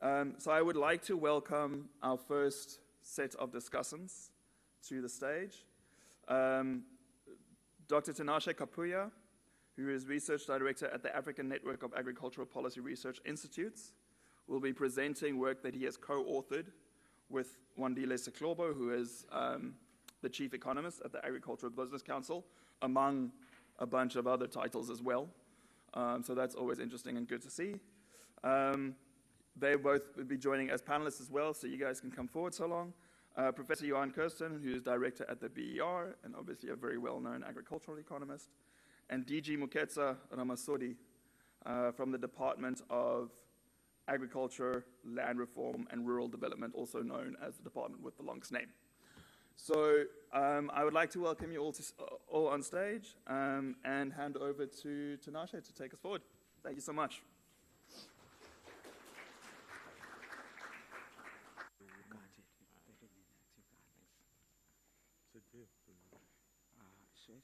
So I would like to welcome our first set of discussants to the stage. Dr. Tinashe Kapuya, who is Research Director at the African Network of Agricultural Policy Research Institutes, will be presenting work that he has co-authored with Wandile Sihlobo, who is the Chief Economist at the Agricultural Business Council, among a bunch of other titles as well. So that's always interesting and good to see. They both will be joining as panelists as well, so you guys can come forward so long. Professor Johann Kirsten, who is Director at the BER, and obviously a very well-known agricultural economist, and DG Mooketsa Ramasodi from the Department of Agriculture, Land Reform, and Rural Development, also known as the department with the longest name. So I would like to welcome you all on stage and hand over to Tinashe to take us forward. Thank you so much.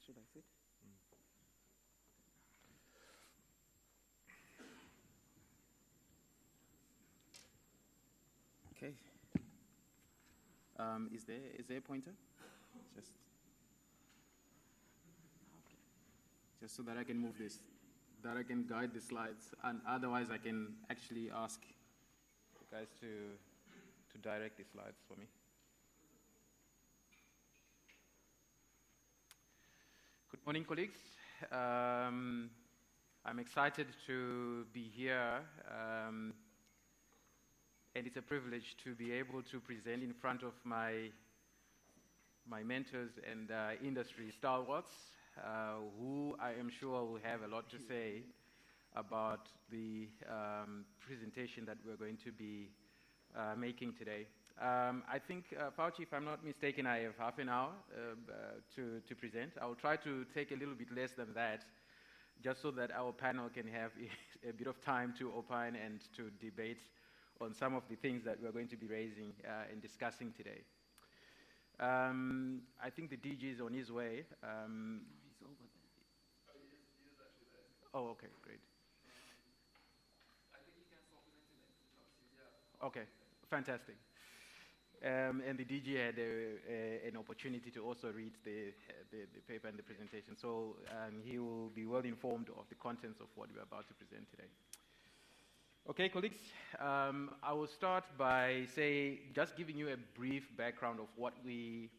Should I sit? Okay. Is there a pointer? Just so that I can move this, that I can guide the slides, and otherwise I can actually ask you guys to direct the slides for me. Good morning, colleagues. I'm excited to be here, and it's a privilege to be able to present in front of my mentors and industry stalwarts, who I am sure will have a lot to say about the presentation that we're going to be making today. I think, Fauci, if I'm not mistaken, I have half an hour to present. I will try to take a little bit less than that, just so that our panel can have a bit of time to opine and to debate on some of the things that we're going to be raising and discussing today. I think the DG is on his way. He's over there. Oh, he is actually there. Oh, okay, great. I think he can supplement it. Yeah. Okay, fantastic. And the DG had an opportunity to also read the paper and the presentation, so he will be well informed of the contents of what we're about to present today. Okay, colleagues, I will start by just giving you a brief background of what we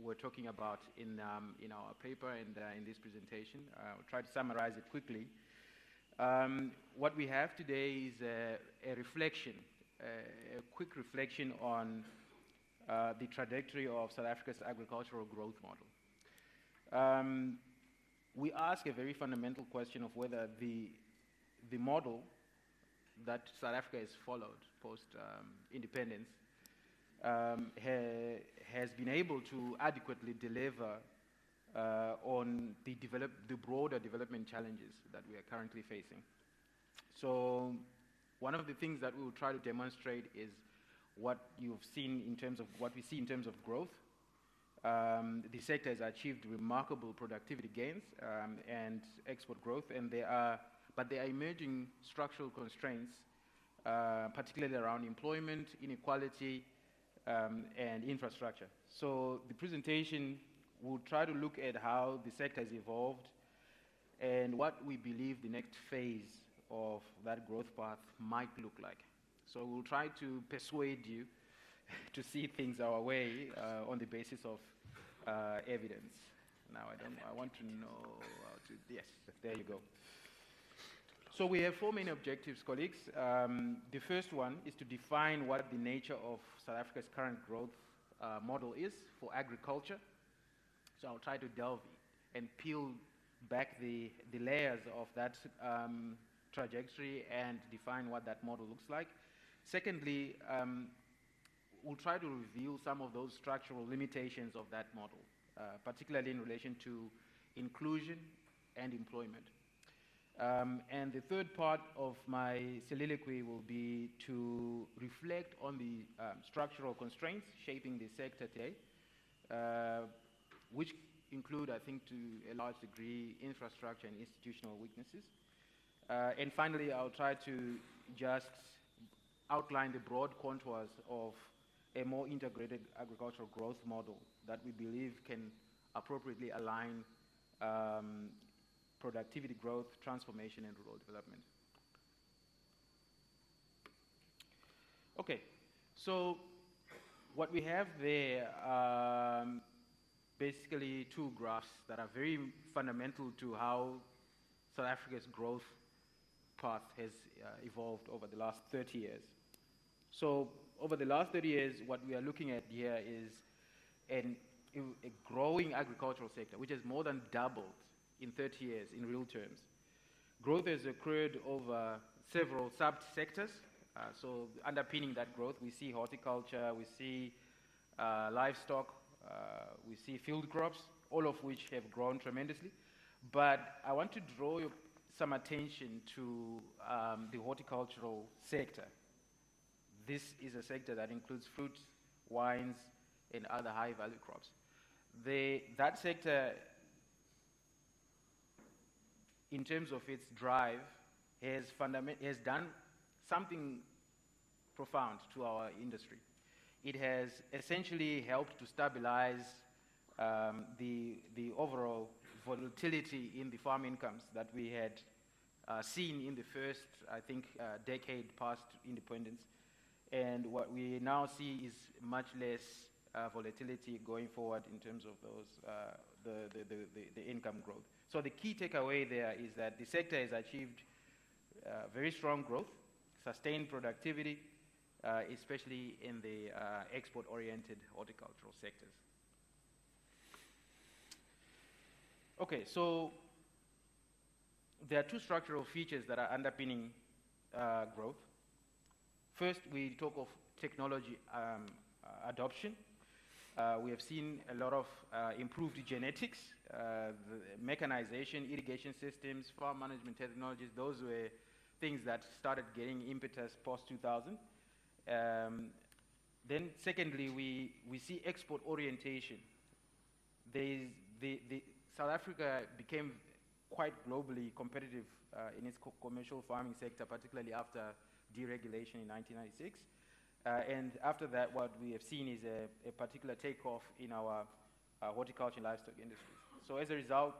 were talking about in our paper and in this presentation. I'll try to summarize it quickly. What we have today is a reflection, a quick reflection on the trajectory of South Africa's agricultural growth model. We ask a very fundamental question of whether the model that South Africa has followed post-independence has been able to adequately deliver on the broader development challenges that we are currently facing. So one of the things that we will try to demonstrate is what you've seen in terms of what we see in terms of growth. The sector has achieved remarkable productivity gains and export growth, but there are emerging structural constraints, particularly around employment, inequality, and infrastructure. So the presentation will try to look at how the sector has evolved and what we believe the next phase of that growth path might look like. So we'll try to persuade you to see things our way on the basis of evidence. Now I want to know how to, yes, there you go. So we have four main objectives, colleagues. The first one is to define what the nature of South Africa's current growth model is for agriculture. So I'll try to delve and peel back the layers of that trajectory and define what that model looks like. Secondly, we'll try to reveal some of those structural limitations of that model, particularly in relation to inclusion and employment. And the third part of my soliloquy will be to reflect on the structural constraints shaping the sector today, which include, I think, to a large degree, infrastructure and institutional weaknesses. And finally, I'll try to just outline the broad contours of a more integrated agricultural growth model that we believe can appropriately align productivity growth, transformation, and rural development. Okay, so what we have there are basically two graphs that are very fundamental to how South Africa's growth path has evolved over the last 30 years. So over the last 30 years, what we are looking at here is a growing agricultural sector, which has more than doubled in 30 years in real terms. Growth has occurred over several sub-sectors. So underpinning that growth, we see horticulture, we see livestock, we see field crops, all of which have grown tremendously. But I want to draw some attention to the horticultural sector. This is a sector that includes fruits, wines, and other high-value crops. That sector, in terms of its drive, has done something profound to our industry. It has essentially helped to stabilize the overall volatility in the farm incomes that we had seen in the first, I think, decade past independence. And what we now see is much less volatility going forward in terms of those the income growth. So the key takeaway there is that the sector has achieved very strong growth, sustained productivity, especially in the export-oriented horticultural sectors. Okay, so there are two structural features that are underpinning growth. First, we talk of technology adoption. We have seen a lot of improved genetics, mechanization, irrigation systems, farm management technologies. Those were things that started getting impetus post-2000. Then secondly, we see export orientation. South Africa became quite globally competitive in its commercial farming sector, particularly after deregulation in 1996. And after that, what we have seen is a particular takeoff in our horticulture and livestock industries. So as a result,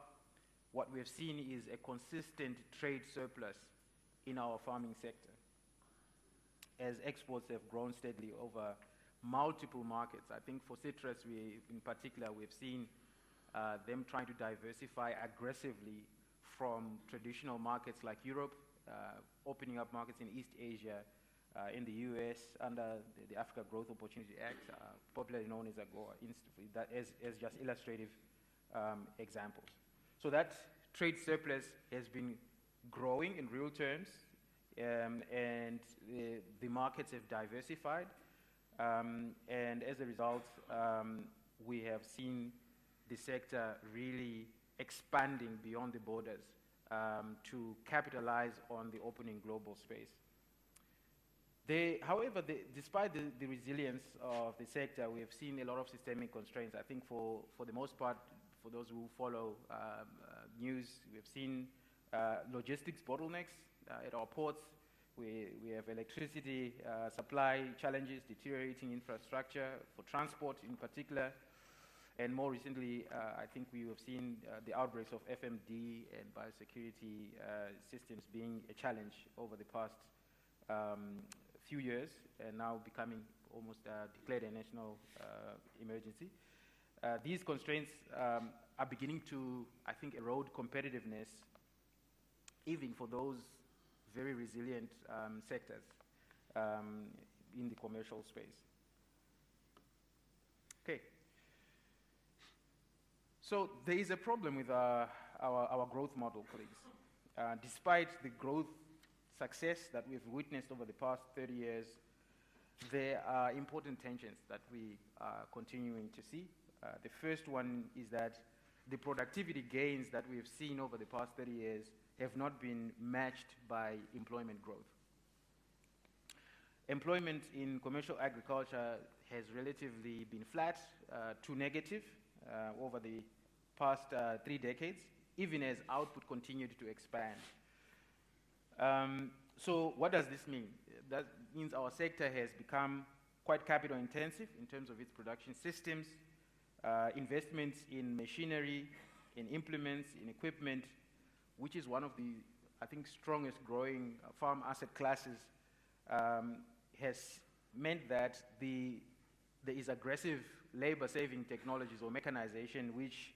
what we have seen is a consistent trade surplus in our farming sector, as exports have grown steadily over multiple markets. I think for citrus, in particular, we've seen them trying to diversify aggressively from traditional markets like Europe, opening up markets in East Asia, in the US under the Africa Growth Opportunity Act, popularly known as AGOA, that as just illustrative examples. So that trade surplus has been growing in real terms, and the markets have diversified, and as a result, we have seen the sector really expanding beyond the borders to capitalize on the opening global space. However, despite the resilience of the sector, we have seen a lot of systemic constraints. I think for the most part, for those who follow news, we have seen logistics bottlenecks at our ports. We have electricity supply challenges, deteriorating infrastructure for transport in particular. And more recently, I think we have seen the outbreaks of FMD and biosecurity systems being a challenge over the past few years, and now becoming almost declared a national emergency. These constraints are beginning to, I think, erode competitiveness, even for those very resilient sectors in the commercial space. Okay. So there is a problem with our growth model, colleagues. Despite the growth success that we've witnessed over the past 30 years, there are important tensions that we are continuing to see. The first one is that the productivity gains that we've seen over the past 30 years have not been matched by employment growth. Employment in commercial agriculture has relatively been flat to negative over the past 3 decades, even as output continued to expand. So what does this mean? That means our sector has become quite capital intensive in terms of its production systems, investments in machinery, in implements, in equipment, which is one of the, I think, strongest growing farm asset classes, has meant that there is aggressive labor-saving technologies or mechanization, which,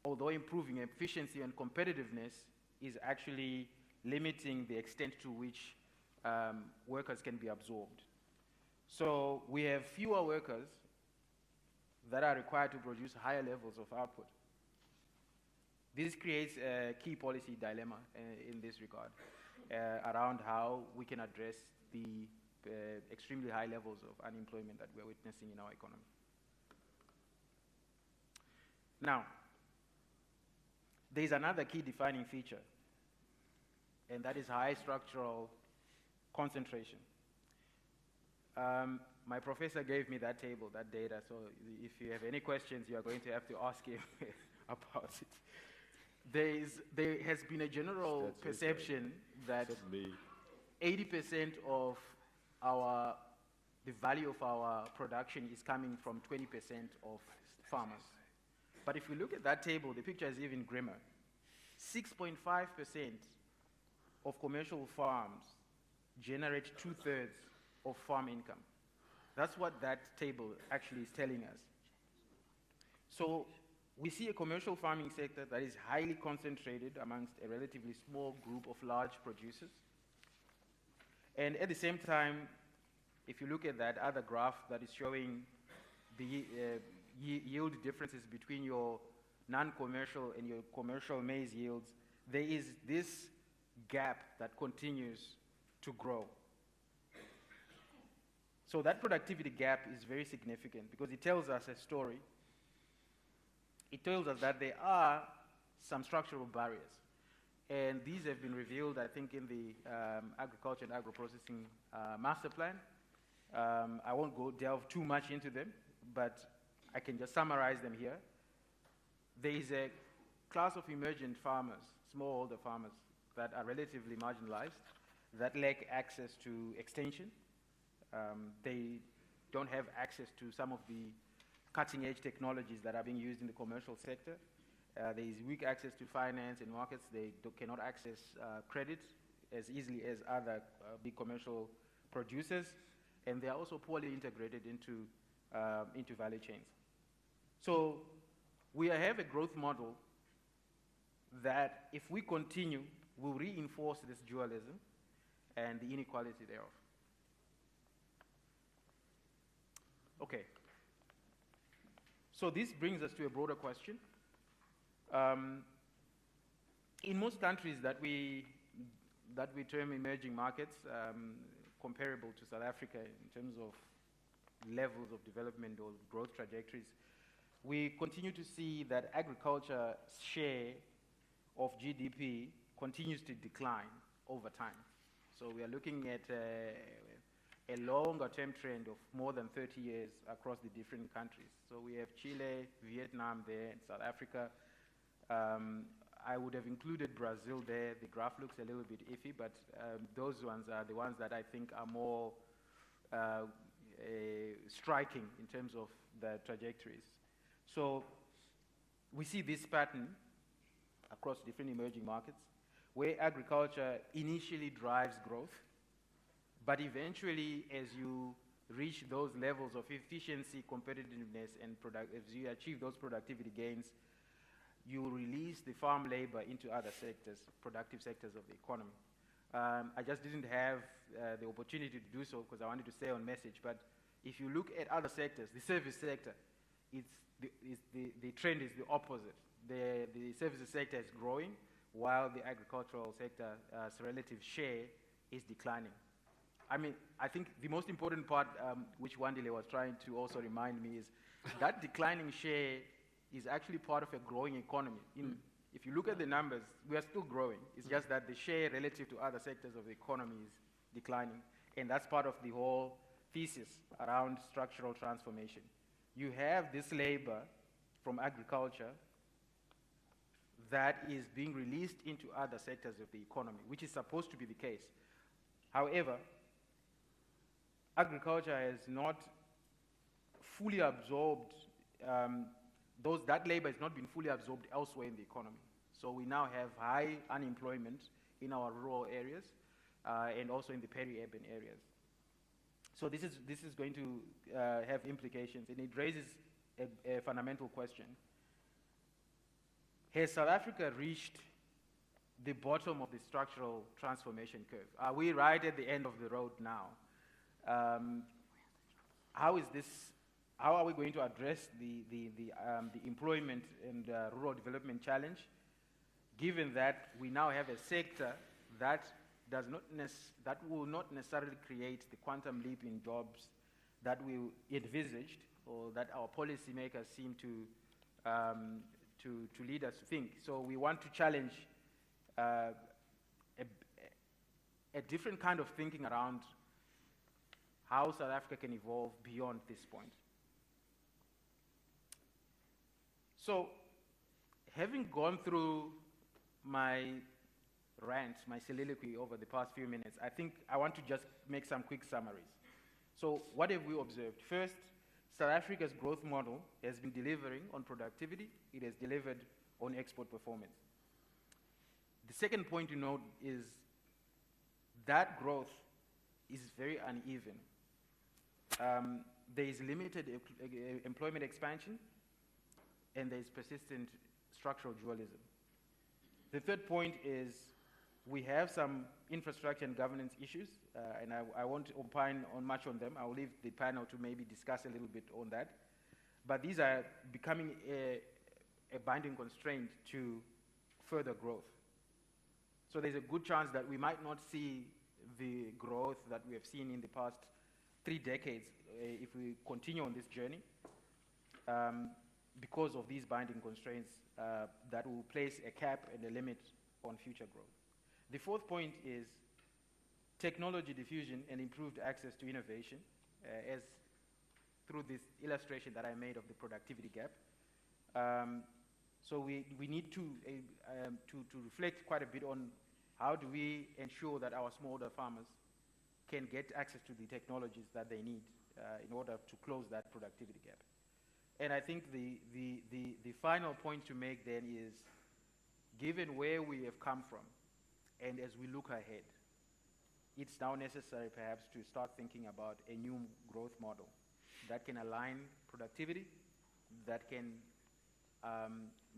although improving efficiency and competitiveness, is actually limiting the extent to which workers can be absorbed. So we have fewer workers that are required to produce higher levels of output. This creates a key policy dilemma in this regard around how we can address the extremely high levels of unemployment that we're witnessing in our economy. Now, there is another key defining feature, and that is high structural concentration. My professor gave me that table, that data, so if you have any questions, you are going to have to ask him about it. There has been a general perception that 80% of the value of our production is coming from 20% of farmers. But if we look at that table, the picture is even grimmer. 6.5% of commercial farms generate 2/3 of farm income. That's what that table actually is telling us. So we see a commercial farming sector that is highly concentrated amongst a relatively small group of large producers. And at the same time, if you look at that other graph that is showing the yield differences between your non-commercial and your commercial maize yields, there is this gap that continues to grow. So that productivity gap is very significant because it tells us a story. It tells us that there are some structural barriers. And these have been revealed, I think, in the Agriculture and Agro-Processing Master Plan. I won't delve too much into them, but I can just summarize them here. There is a class of emergent farmers, smallholder farmers, that are relatively marginalized, that lack access to extension. They don't have access to some of the cutting-edge technologies that are being used in the commercial sector. There is weak access to finance and markets. They cannot access credit as easily as other big commercial producers, and they are also poorly integrated into value chains. So we have a growth model that, if we continue, will reinforce this dualism and the inequality thereof. Okay. So this brings us to a broader question. In most countries that we term emerging markets, comparable to South Africa in terms of levels of development or growth trajectories, we continue to see that agriculture's share of GDP continues to decline over time. So we are looking at a longer-term trend of more than 30 years across the different countries. So we have Chile, Vietnam there, and South Africa. I would have included Brazil there. The graph looks a little bit iffy, but those ones are the ones that I think are more striking in terms of the trajectories. So we see this pattern across different emerging markets, where agriculture initially drives growth, but eventually, as you reach those levels of efficiency, competitiveness, and as you achieve those productivity gains, you release the farm labor into other sectors, productive sectors of the economy. I just didn't have the opportunity to do so because I wanted to stay on message, but if you look at other sectors, the service sector, the trend is the opposite. The services sector is growing, while the agricultural sector's relative share is declining. I mean, I think the most important part, which Wandile was trying to also remind me, is that declining share is actually part of a growing economy. If you look at the numbers, we are still growing. It's just that the share relative to other sectors of the economy is declining. And that's part of the whole thesis around structural transformation. You have this labor from agriculture that is being released into other sectors of the economy, which is supposed to be the case. However, agriculture has not fully absorbed, that labor has not been fully absorbed elsewhere in the economy. So we now have high unemployment in our rural areas and also in the peri-urban areas. So this is going to have implications, and it raises a fundamental question. Has South Africa reached the bottom of the structural transformation curve? Are we right at the end of the road now? How are we going to address the employment and rural development challenge, given that we now have a sector that will not necessarily create the quantum leap in jobs that we envisaged, or that our policymakers seem to lead us to think? So we want to challenge a different kind of thinking around how South Africa can evolve beyond this point. So, having gone through my rant, my soliloquy over the past few minutes, I think I want to just make some quick summaries. So, what have we observed? First, South Africa's growth model has been delivering on productivity. It has delivered on export performance. The second point to note is that growth is very uneven. There is limited employment expansion, and there is persistent structural dualism. The third point is we have some infrastructure and governance issues, and I won't opine on much on them. I'll leave the panel to maybe discuss a little bit on that. But these are becoming a binding constraint to further growth. So there's a good chance that we might not see the growth that we have seen in the past 3 decades if we continue on this journey, because of these binding constraints that will place a cap and a limit on future growth. The fourth point is technology diffusion and improved access to innovation, as through this illustration that I made of the productivity gap. So we need to reflect quite a bit on how do we ensure that our smallholder farmers can get access to the technologies that they need in order to close that productivity gap. And I think the final point to make then is, given where we have come from, and as we look ahead, it's now necessary perhaps to start thinking about a new growth model that can align productivity, that can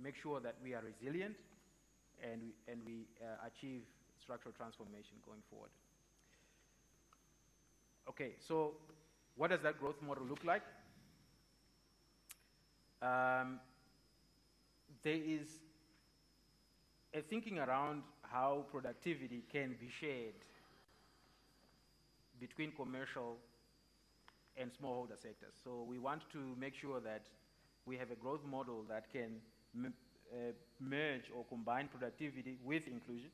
make sure that we are resilient, and we achieve structural transformation going forward. Okay, so what does that growth model look like? There is a thinking around how productivity can be shared between commercial and smallholder sectors. So we want to make sure that we have a growth model that can merge or combine productivity with inclusion,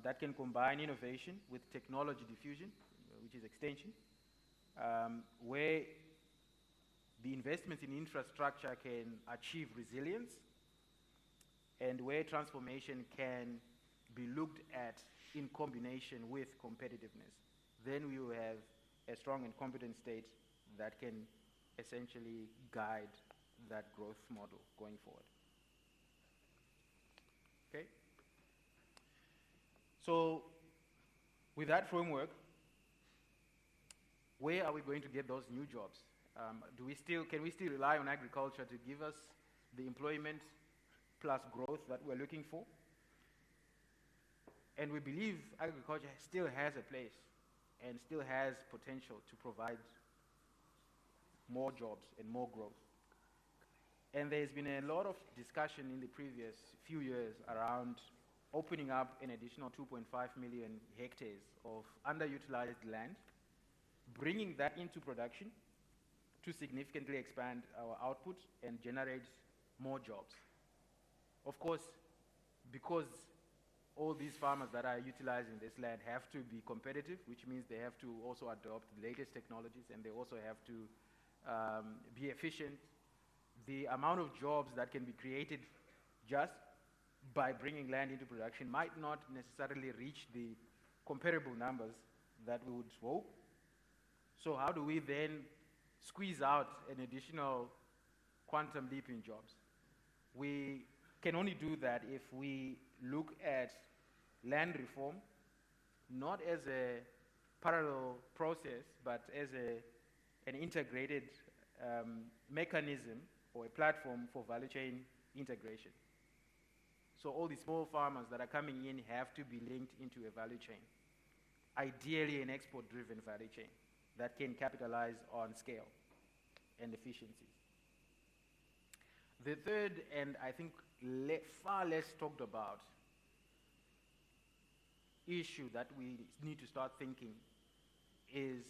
that can combine innovation with technology diffusion, which is extension, where the investments in infrastructure can achieve resilience, and where transformation can be looked at in combination with competitiveness. Then we will have a strong and competent state that can essentially guide that growth model going forward. Okay? So, with that framework, where are we going to get those new jobs? Can we still rely on agriculture to give us the employment plus growth that we're looking for? And we believe agriculture still has a place and still has potential to provide more jobs and more growth. And there's been a lot of discussion in the previous few years around opening up an additional 2.5 million hectares of underutilized land, bringing that into production to significantly expand our output and generate more jobs. Of course, because all these farmers that are utilizing this land have to be competitive, which means they have to also adopt the latest technologies, and they also have to be efficient. The amount of jobs that can be created just by bringing land into production might not necessarily reach the comparable numbers that we would hope. So how do we then squeeze out an additional quantum leap in jobs? We can only do that if we look at land reform not as a parallel process, but as an integrated mechanism or a platform for value chain integration. So all the small farmers that are coming in have to be linked into a value chain, ideally an export-driven value chain that can capitalize on scale and efficiencies. The third, and I think far less talked about, issue that we need to start thinking is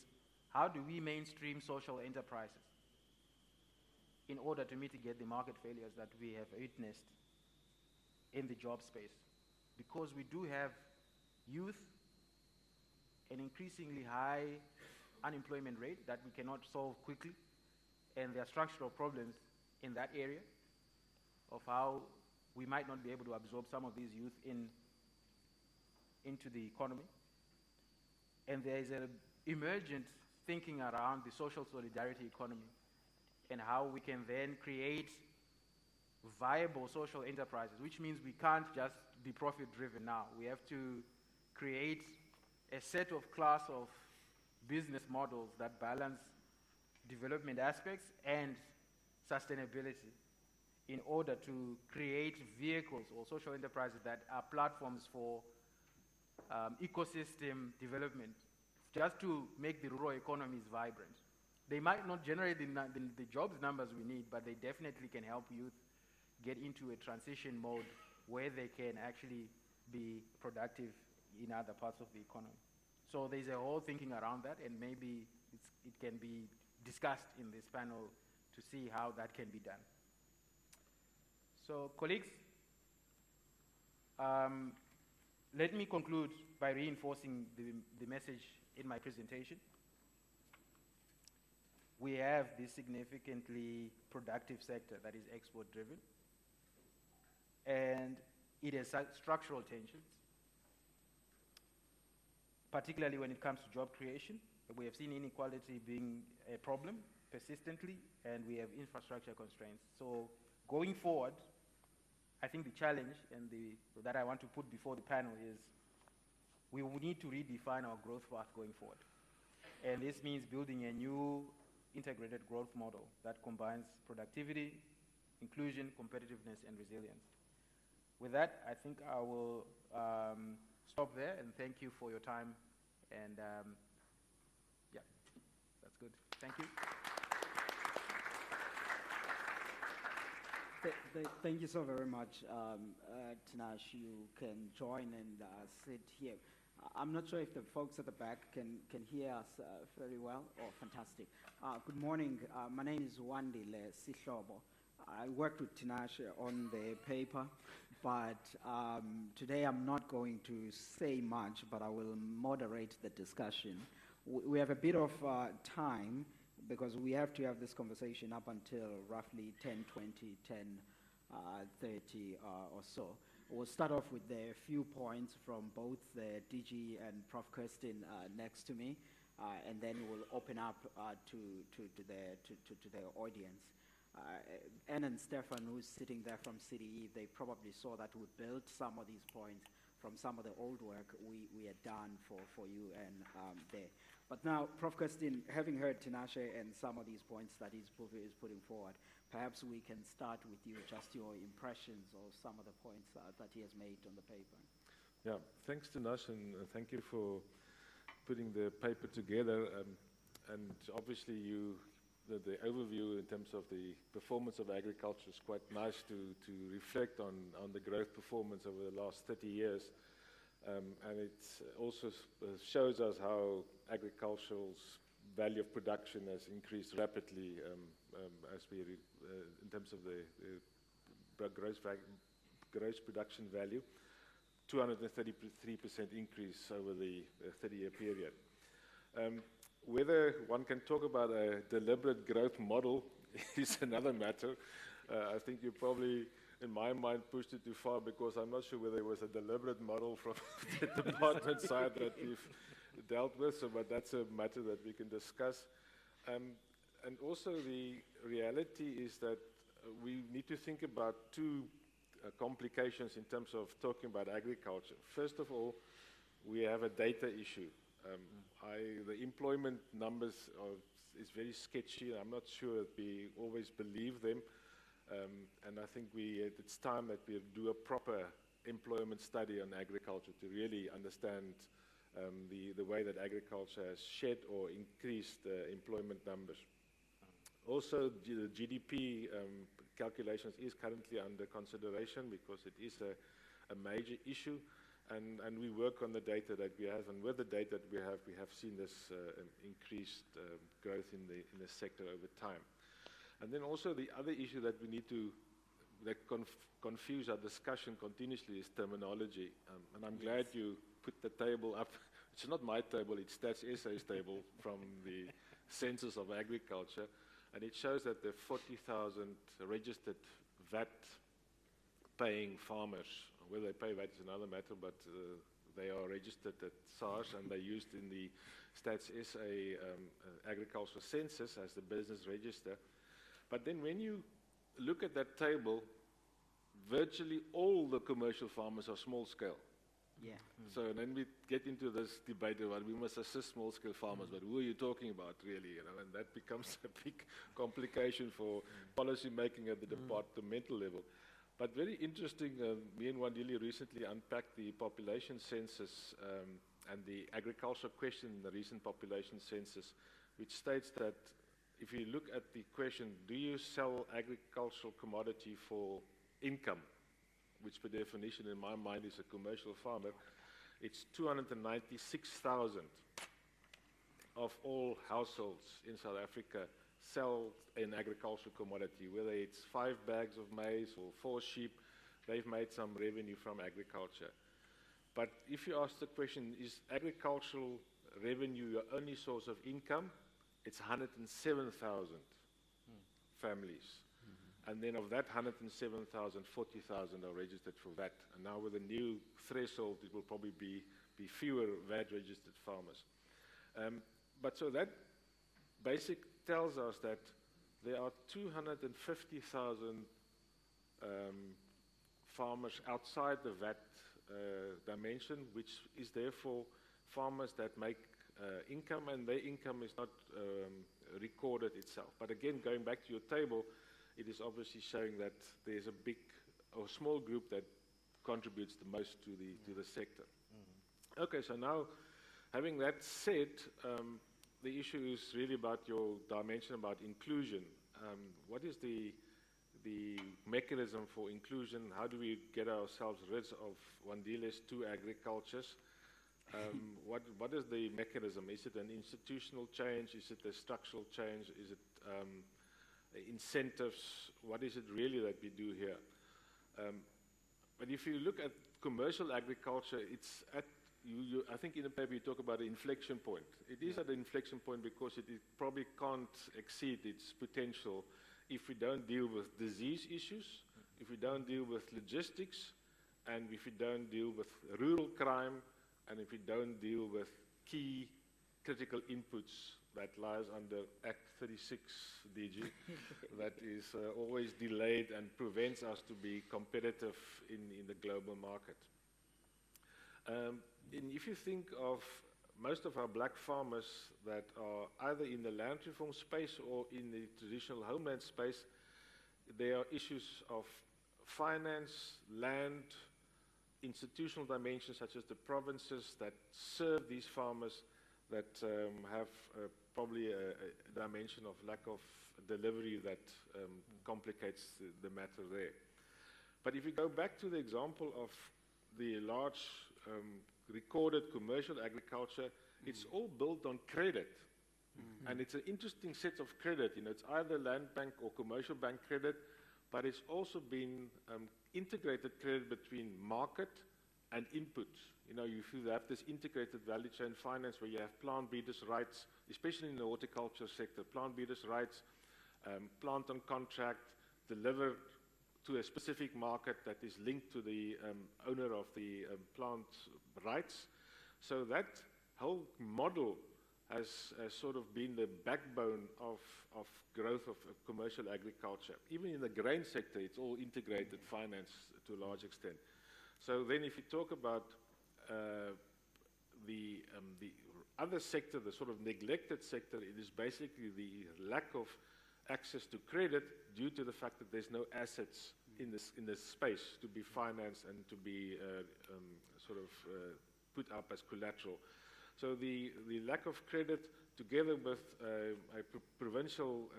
how do we mainstream social enterprises in order to mitigate the market failures that we have witnessed in the job space? Because we do have youth, an increasingly high unemployment rate that we cannot solve quickly, and there are structural problems in that area of how we might not be able to absorb some of these youth into the economy. And there is an emergent thinking around the social solidarity economy and how we can then create viable social enterprises, which means we can't just be profit-driven now. We have to create a set of class of business models that balance development aspects and sustainability in order to create vehicles or social enterprises that are platforms for ecosystem development, just to make the rural economies vibrant. They might not generate the jobs numbers we need, but they definitely can help youth get into a transition mode where they can actually be productive in other parts of the economy. So there's a whole thinking around that, and maybe it can be discussed in this panel to see how that can be done. So colleagues, let me conclude by reinforcing the message in my presentation. We have this significantly productive sector that is export-driven, and it has structural tensions, particularly when it comes to job creation. We have seen inequality being a problem persistently, and we have infrastructure constraints. So going forward, I think the challenge that I want to put before the panel is we will need to redefine our growth path going forward. And this means building a new integrated growth model that combines productivity, inclusion, competitiveness, and resilience. With that, I think I will stop there and thank you for your time. And yeah, that's good. Thank you. Thank you so very much, Tinashe. You can join and sit here. I'm not sure if the folks at the back can hear us very well. Oh, fantastic. Good morning. My name is Wandile Sihlobo. I worked with Tinashe on the paper, but today I'm not going to say much, but I will moderate the discussion. We have a bit of time because we have to have this conversation up until roughly 10:20, 10:30 or so. We'll start off with a few points from both the DG and Prof. Kirsten next to me, and then we'll open up to the audience. Anne and Stefan, who's sitting there from CDE, they probably saw that we built some of these points from some of the old work we had done for you and there. But now, Prof. Kirsten, having heard Tinashe and some of these points that he's putting forward, perhaps we can start with you, just your impressions of some of the points that he has made on the paper. Yeah, thanks Tinashe, and thank you for putting the paper together. And obviously the overview in terms of the performance of agriculture is quite nice to reflect on the growth performance over the last 30 years. And it also shows us how agricultural's value of production has increased rapidly as we in terms of the gross production value, 233% increase over the 30-year period. Whether one can talk about a deliberate growth model is another matter. I think you probably in my mind, pushed it too far, because I'm not sure whether it was a deliberate model from the department side that we've dealt with, so, but that's a matter that we can discuss. And also the reality is that we need to think about two complications in terms of talking about agriculture. First of all, we have a data issue. The employment numbers is very sketchy. I'm not sure that we always believe them. And I think it's time that we do a proper employment study on agriculture to really understand the way that agriculture has shed or increased employment numbers. Also, the GDP calculations is currently under consideration because it is a major issue, and we work on the data that we have, and with the data that we have seen this increased growth in the sector over time. And then also the other issue that we need to confuse our discussion continuously is terminology, and I'm glad you put the table up. It's not my table, it's Stats SA's table from the Census of Agriculture. And it shows that there are 40,000 registered VAT-paying farmers. Whether they pay VAT is another matter, but they are registered at SARS, and they're used in the Stats SA agricultural census as the business register. But then when you look at that table, virtually all the commercial farmers are small-scale. Yeah. So then we get into this debate about we must assist small-scale farmers, but who are you talking about, really? And that becomes a big complication for policy making at the departmental level. But very interesting, me and Wandile recently unpacked the population census and the agricultural question in the recent population census, which states that if you look at the question, do you sell agricultural commodity for income, which per definition in my mind is a commercial farmer, it's 296,000 of all households in South Africa sell an agricultural commodity, whether it's 5 bags of maize or 4 sheep, they've made some revenue from agriculture. But if you ask the question, is agricultural revenue your only source of income? It's 107,000 families. And then of that 107,000, 40,000 are registered for VAT. And now with the new threshold, it will probably be fewer VAT-registered farmers. But so that basic tells us that there are 250,000 farmers outside the VAT dimension, which is therefore farmers that make income, and their income is not recorded itself. But again, going back to your table, it is obviously showing that there's a big or small group that contributes the most to the sector. Okay, so now having that said, the issue is really about your dimension about inclusion. What is the mechanism for inclusion? How do we get ourselves rid of Wandile's 2 agricultures? What is the mechanism? Is it an institutional change? Is it a structural change? Is it incentives? What is it really that we do here? But if you look at commercial agriculture, it's at, I think in the paper you talk about an inflection point. It is at an inflection point because it probably can't exceed its potential if we don't deal with disease issues, if we don't deal with logistics, and if we don't deal with rural crime, and if we don't deal with key critical inputs that lies under Act 36 DG that is always delayed and prevents us to be competitive in the global market. And if you think of most of our black farmers that are either in the land reform space or in the traditional homeland space, there are issues of finance, land, institutional dimensions such as the provinces that serve these farmers that have probably a dimension of lack of delivery that complicates the matter there. But if you go back to the example of the large recorded commercial agriculture, it's all built on credit. And it's an interesting set of credit. You know, it's either land bank or commercial bank credit, but it's also been integrated credit between market and input. You know, you have this integrated value chain finance where you have plant breeders' rights, especially in the horticulture sector, plant breeders' rights, plant on contract, deliver to a specific market that is linked to the owner of the plant rights. So that whole model has sort of been the backbone of growth of commercial agriculture. Even in the grain sector, it's all integrated finance to a large extent. So then if you talk about the other sector, the sort of neglected sector, it is basically the lack of access to credit due to the fact that there's no assets in this space to be financed and to be put up as collateral. So the lack of credit, together with a provincial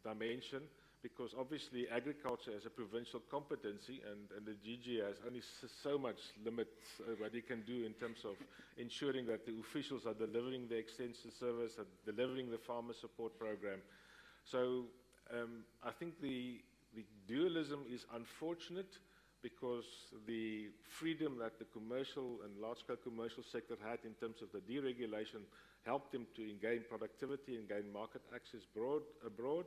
dimension, because obviously agriculture is a provincial competency, and the GG has only so much limits what it can do in terms of ensuring that the officials are delivering the extension service, are delivering the farmer support program. So I think the dualism is unfortunate, because the freedom that the commercial and large-scale commercial sector had in terms of the deregulation helped them to gain productivity and gain market access abroad.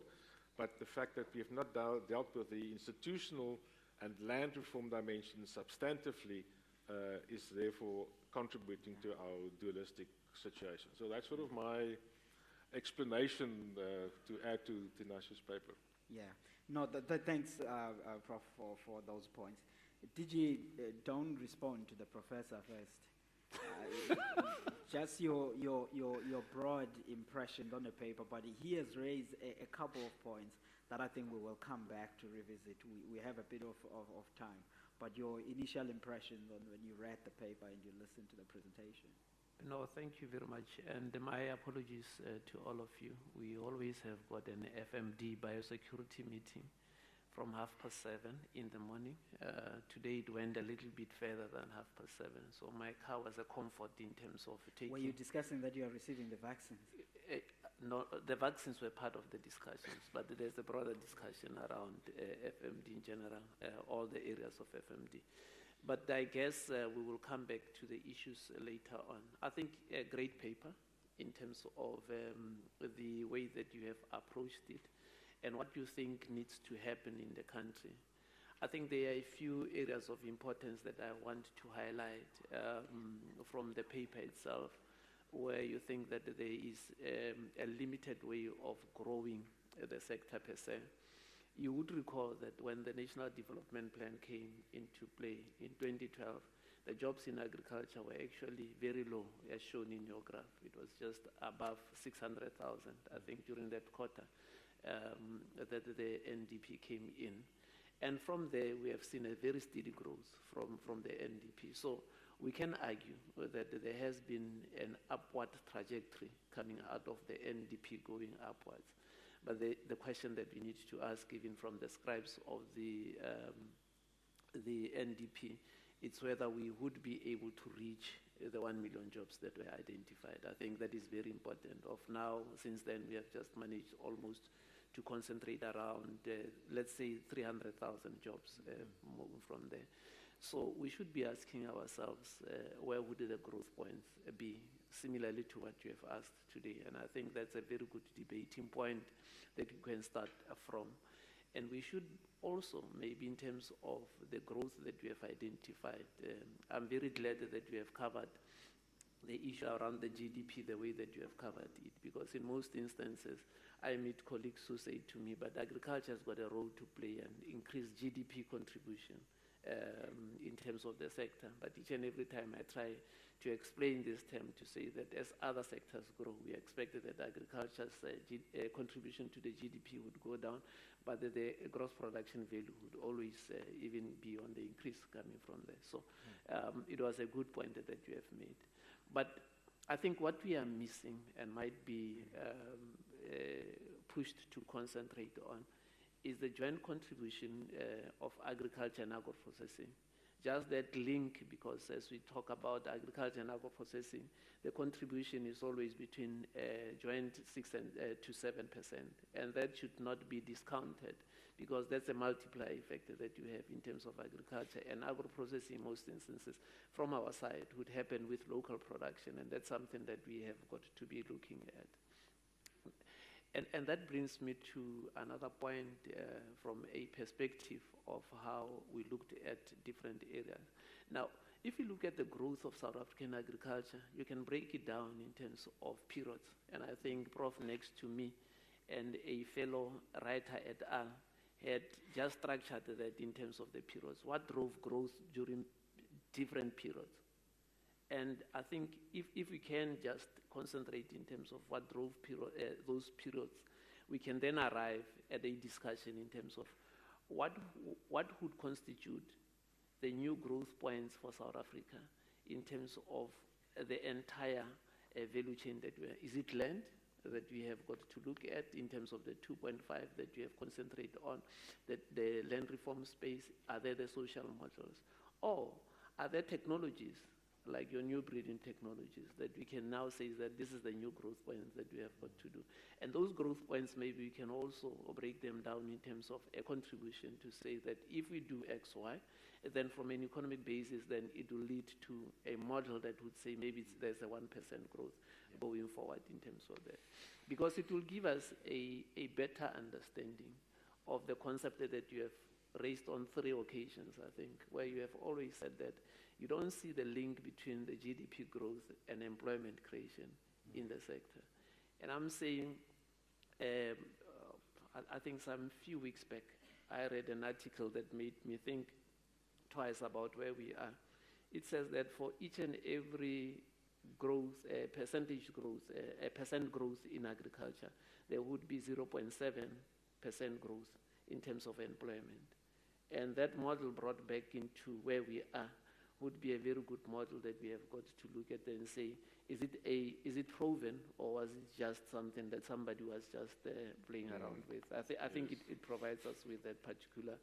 But the fact that we have not dealt with the institutional and land reform dimensions substantively is therefore contributing to our dualistic situation. So that's sort of my explanation to add to Tinashe's paper. Yeah. No, thanks, Prof, for those points. DG, don't respond to the professor first. Just your broad impressions on the paper, but he has raised a couple of points that I think we will come back to revisit. We have a bit of time, but your initial impressions on when you read the paper and you listened to the presentation. No, thank you very much. And my apologies to all of you. We always have got an FMD biosecurity meeting from 7:30 in the morning. Today it went a little bit further than 7:30, so my car was a comfort in terms of taking... Were you discussing that you are receiving the vaccines? No, the vaccines were part of the discussions, but there's a broader discussion around FMD in general, all the areas of FMD. But I guess we will come back to the issues later on. I think a great paper in terms of the way that you have approached it and what you think needs to happen in the country. I think there are a few areas of importance that I want to highlight from the paper itself, where you think that there is a limited way of growing the sector per se. You would recall that when the National Development Plan came into play in 2012, the jobs in agriculture were actually very low, as shown in your graph. It was just above 600,000, I think, during that quarter that the NDP came in. And from there, we have seen a very steady growth from the NDP. So we can argue that there has been an upward trajectory coming out of the NDP going upwards. But the question that we need to ask, even from the scribes of the NDP, it's whether we would be able to reach the 1 million jobs that were identified. I think that is very important. Of now, since then, we have just managed almost to concentrate around, let's say, 300,000 jobs moving from there. So we should be asking ourselves, where would the growth points be, similarly to what you have asked today? And I think that's a very good debating point that we can start from. And we should also, maybe in terms of the growth that we have identified, I'm very glad that we have covered the issue around the GDP the way that you have covered it, because in most instances, I meet colleagues who say to me, but agriculture has got a role to play and increase GDP contribution in terms of the sector. But each and every time I try to explain this term to say that as other sectors grow, we expected that agriculture's contribution to the GDP would go down, but the gross production value would always even be on the increase coming from there. So it was a good point that you have made. But I think what we are missing and might be pushed to concentrate on is the joint contribution of agriculture and agro-processing. Just that link, because as we talk about agriculture and agro-processing, the contribution is always between joint 6 to 7%, and that should not be discounted, because that's a multiplier effect that you have in terms of agriculture. And agro-processing, in most instances, from our side, would happen with local production, and that's something that we have got to be looking at. And that brings me to another point from a perspective of how we looked at different areas. Now, if you look at the growth of South African agriculture, you can break it down in terms of periods. And I think Prof next to me and a fellow writer at al had just structured that in terms of the periods. What drove growth during different periods? And I think if we can just concentrate in terms of what drove those periods, we can then arrive at a discussion in terms of what would constitute the new growth points for South Africa in terms of the entire value chain that we have. Is it land that we have got to look at in terms of the 2.5 that we have concentrated on, the land reform space? Are there the social models? Or are there technologies, like your new breeding technologies, that we can now say that this is the new growth points that we have got to do? And those growth points, maybe we can also break them down in terms of a contribution to say that if we do X, Y, then from an economic basis, then it will lead to a model that would say maybe there's a 1% growth going forward in terms of that. Because it will give us a better understanding of the concept that you have raised on 3 occasions, I think, where you have always said that you don't see the link between the GDP growth and employment creation in the sector. And I'm saying, I think some few weeks back, I read an article that made me think twice about where we are. It says that for each and every growth, percentage growth, a percent growth in agriculture, there would be 0.7% growth in terms of employment. And that model brought back into where we are would be a very good model that we have got to look at and say, is it proven, or was it just something that somebody was just playing around with? I think it provides us with that particular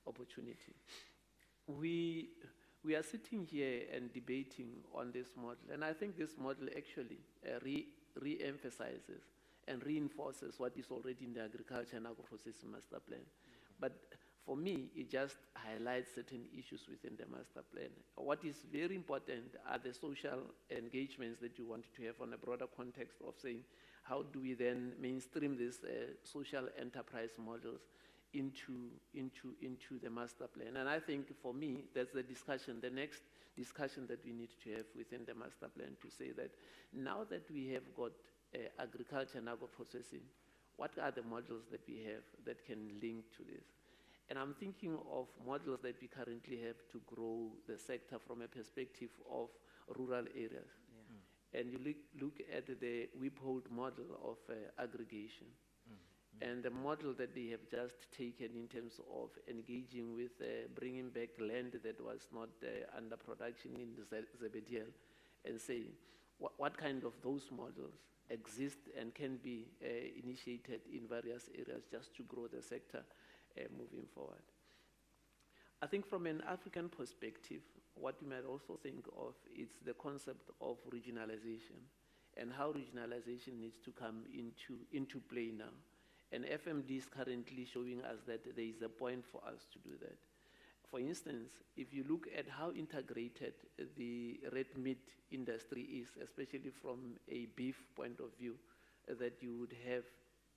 opportunity. We are sitting here and debating on this model, and I think this model actually re-emphasizes and reinforces what is already in the Agriculture and Agro-Processing Master Plan. But for me, it just highlights certain issues within the master plan. What is very important are the social engagements that you want to have on a broader context of saying, how do we then mainstream these social enterprise models into the master plan? And I think for me, that's the discussion, the next discussion that we need to have within the master plan, to say that now that we have got agriculture and agro-processing, what are the models that we have that can link to this? And I'm thinking of models that we currently have to grow the sector from a perspective of rural areas. Yeah. And you look at the Whiphold model of aggregation. And the model that they have just taken in terms of engaging with bringing back land that was not under production in the Zebediel, and saying what kind of those models exist and can be initiated in various areas just to grow the sector moving forward. I think from an African perspective, what you might also think of is the concept of regionalization and how regionalization needs to come into play now. And FMD is currently showing us that there is a point for us to do that. For instance, if you look at how integrated the red meat industry is, especially from a beef point of view, that you would have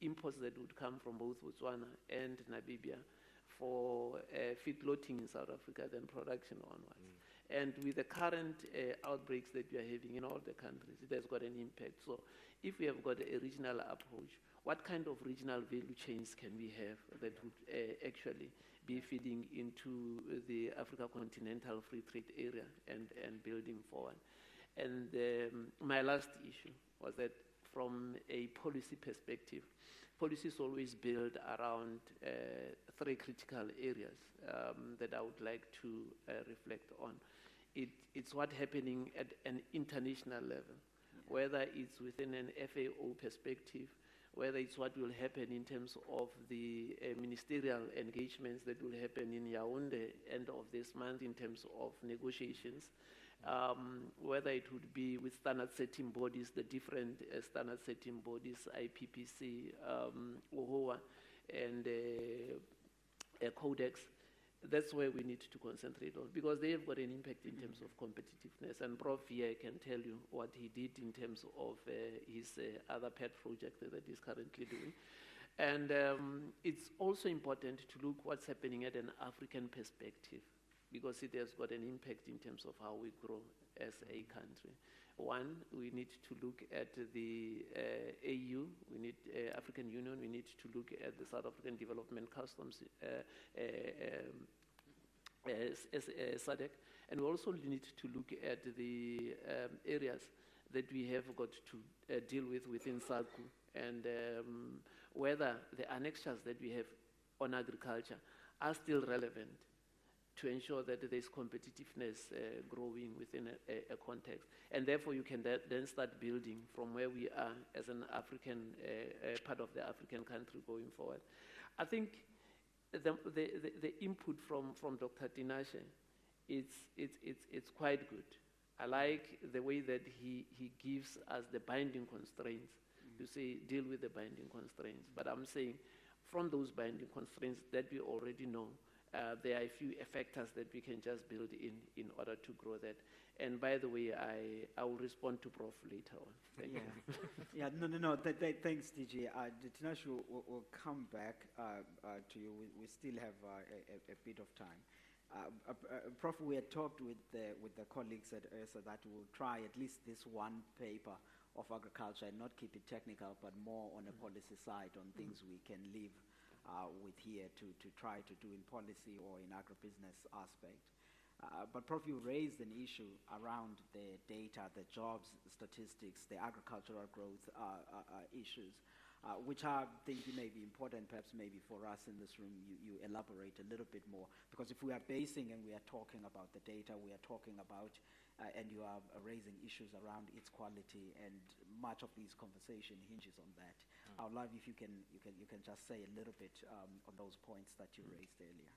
imports that would come from both Botswana and Namibia for feedlotting in South Africa, then production onwards. And with the current outbreaks that we are having in all the countries, it has got an impact. So if we have got a regional approach, what kind of regional value chains can we have that would actually be feeding into the Africa continental free trade area and building forward? And my last issue was that from a policy perspective, policies always build around 3 critical areas that I would like to reflect on. It's what's happening at an international level, whether it's within an FAO perspective, whether it's what will happen in terms of the ministerial engagements that will happen in Yaoundé end of this month in terms of negotiations, whether it would be with standard setting bodies, the different standard setting bodies, IPPC, OHOA, and Codex, that's where we need to concentrate on, because they have got an impact in terms of competitiveness. And Prof here can tell you what he did in terms of his other pet project that he's currently doing. And it's also important to look what's happening at an African perspective, because it has got an impact in terms of how we grow as a country. One, we need to look at the AU, we need African Union, we need to look at the South African Development Customs, SADC, and we also need to look at the areas that we have got to deal with within SADC, and whether the annexures that we have on agriculture are still relevant to ensure that there is competitiveness growing within a context. And therefore you can then start building from where we are as an African, part of the African country going forward. I think the input from Dr. Tinashe, it's quite good. I like the way that he gives us the binding constraints, to say deal with the binding constraints. But I'm saying from those binding constraints that we already know, there are a few factors that we can just build in order to grow that. And by the way, I will respond to Prof later on. Thank you. Yeah, no. Thanks, DG. Tinashe will come back to you. We still have a bit of time. Prof, we had talked with the colleagues at ERSA that we'll try at least this one paper of agriculture and not keep it technical, but more on a policy side, on things we can live with here to try to do in policy or in agribusiness aspect. But Prof, you raised an issue around the data, the jobs statistics, the agricultural growth issues, which I think may be important, perhaps maybe for us in this room, you elaborate a little bit more. Because if we are basing and we are talking about the data, we are talking about, and you are raising issues around its quality, and much of this conversation hinges on that. I would love if you can just say a little bit on those points that you raised earlier.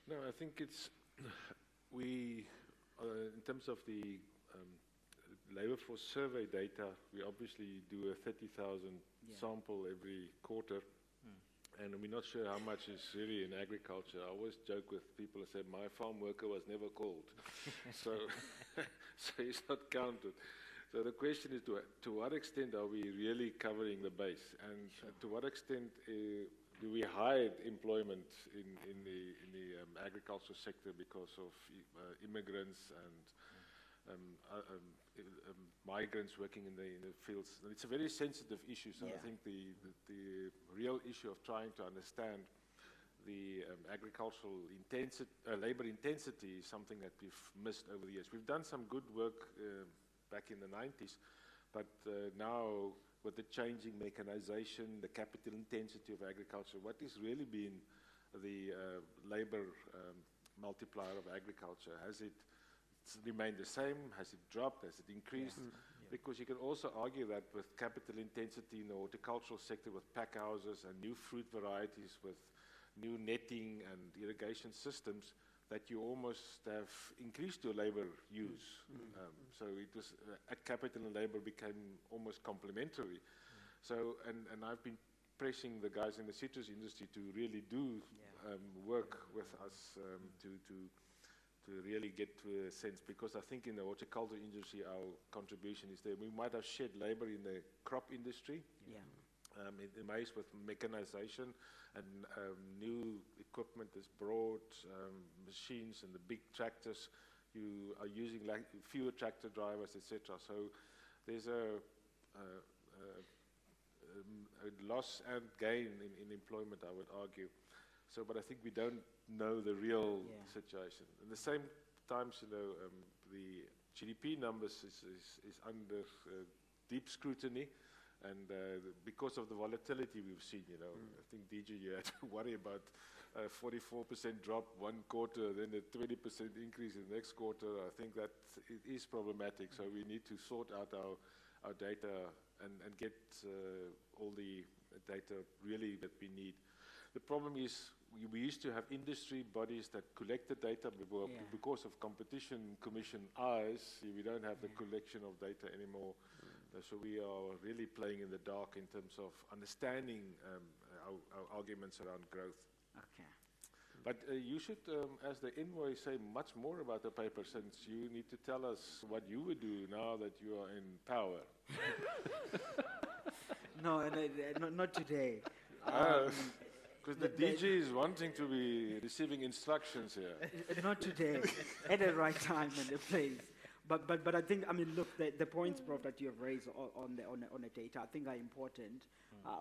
No, I think it's, we, in terms of the labor force survey data, we obviously do a 30,000 sample every quarter, and we're not sure how much is really in agriculture. I always joke with people and say, my farm worker was never called. so it's not counted. So the question is, to what extent are we really covering the base? And to what extent do we hide employment in the agricultural sector because of immigrants and migrants working in the fields? And it's a very sensitive issue. So I think the real issue of trying to understand the agricultural labor intensity is something that we've missed over the years. We've done some good work back in the 90s, but now with the changing mechanization, the capital intensity of agriculture, what has really been the labor multiplier of agriculture? Has it remained the same? Has it dropped? Has it increased? Because you can also argue that with capital intensity in the horticultural sector, with pack houses and new fruit varieties, with new netting and irrigation systems, that you almost have increased your labor use. So it was, capital and labor became almost complementary. So, and I've been pressing the guys in the citrus industry to really do work with us to really get to a sense, because I think in the horticulture industry, our contribution is there. We might have shed labor in the crop industry, in maize with mechanization, and new equipment is brought, machines and the big tractors. You are using fewer tractor drivers, etc. So there's a loss and gain in employment, I would argue. So, but I think we don't know the real situation. At the same time, the GDP numbers is under deep scrutiny. And because of the volatility we've seen, I think, DG, you had to worry about a 44% drop one quarter, then a 20% increase in the next quarter. I think that it is problematic. So we need to sort out our data and get all the data really that we need. The problem is we used to have industry bodies that collect the data because of competition commission eyes. We don't have the collection of data anymore. So we are really playing in the dark in terms of understanding our arguments around growth. Okay. But you should, as the envoy, say much more about the paper, since you need to tell us what you would do now that you are in power. No, not today. Because the DG is wanting to be receiving instructions here. Not today, at the right time and the place. But I think, I mean, look, the points, Prof, that you have raised on the data, I think are important.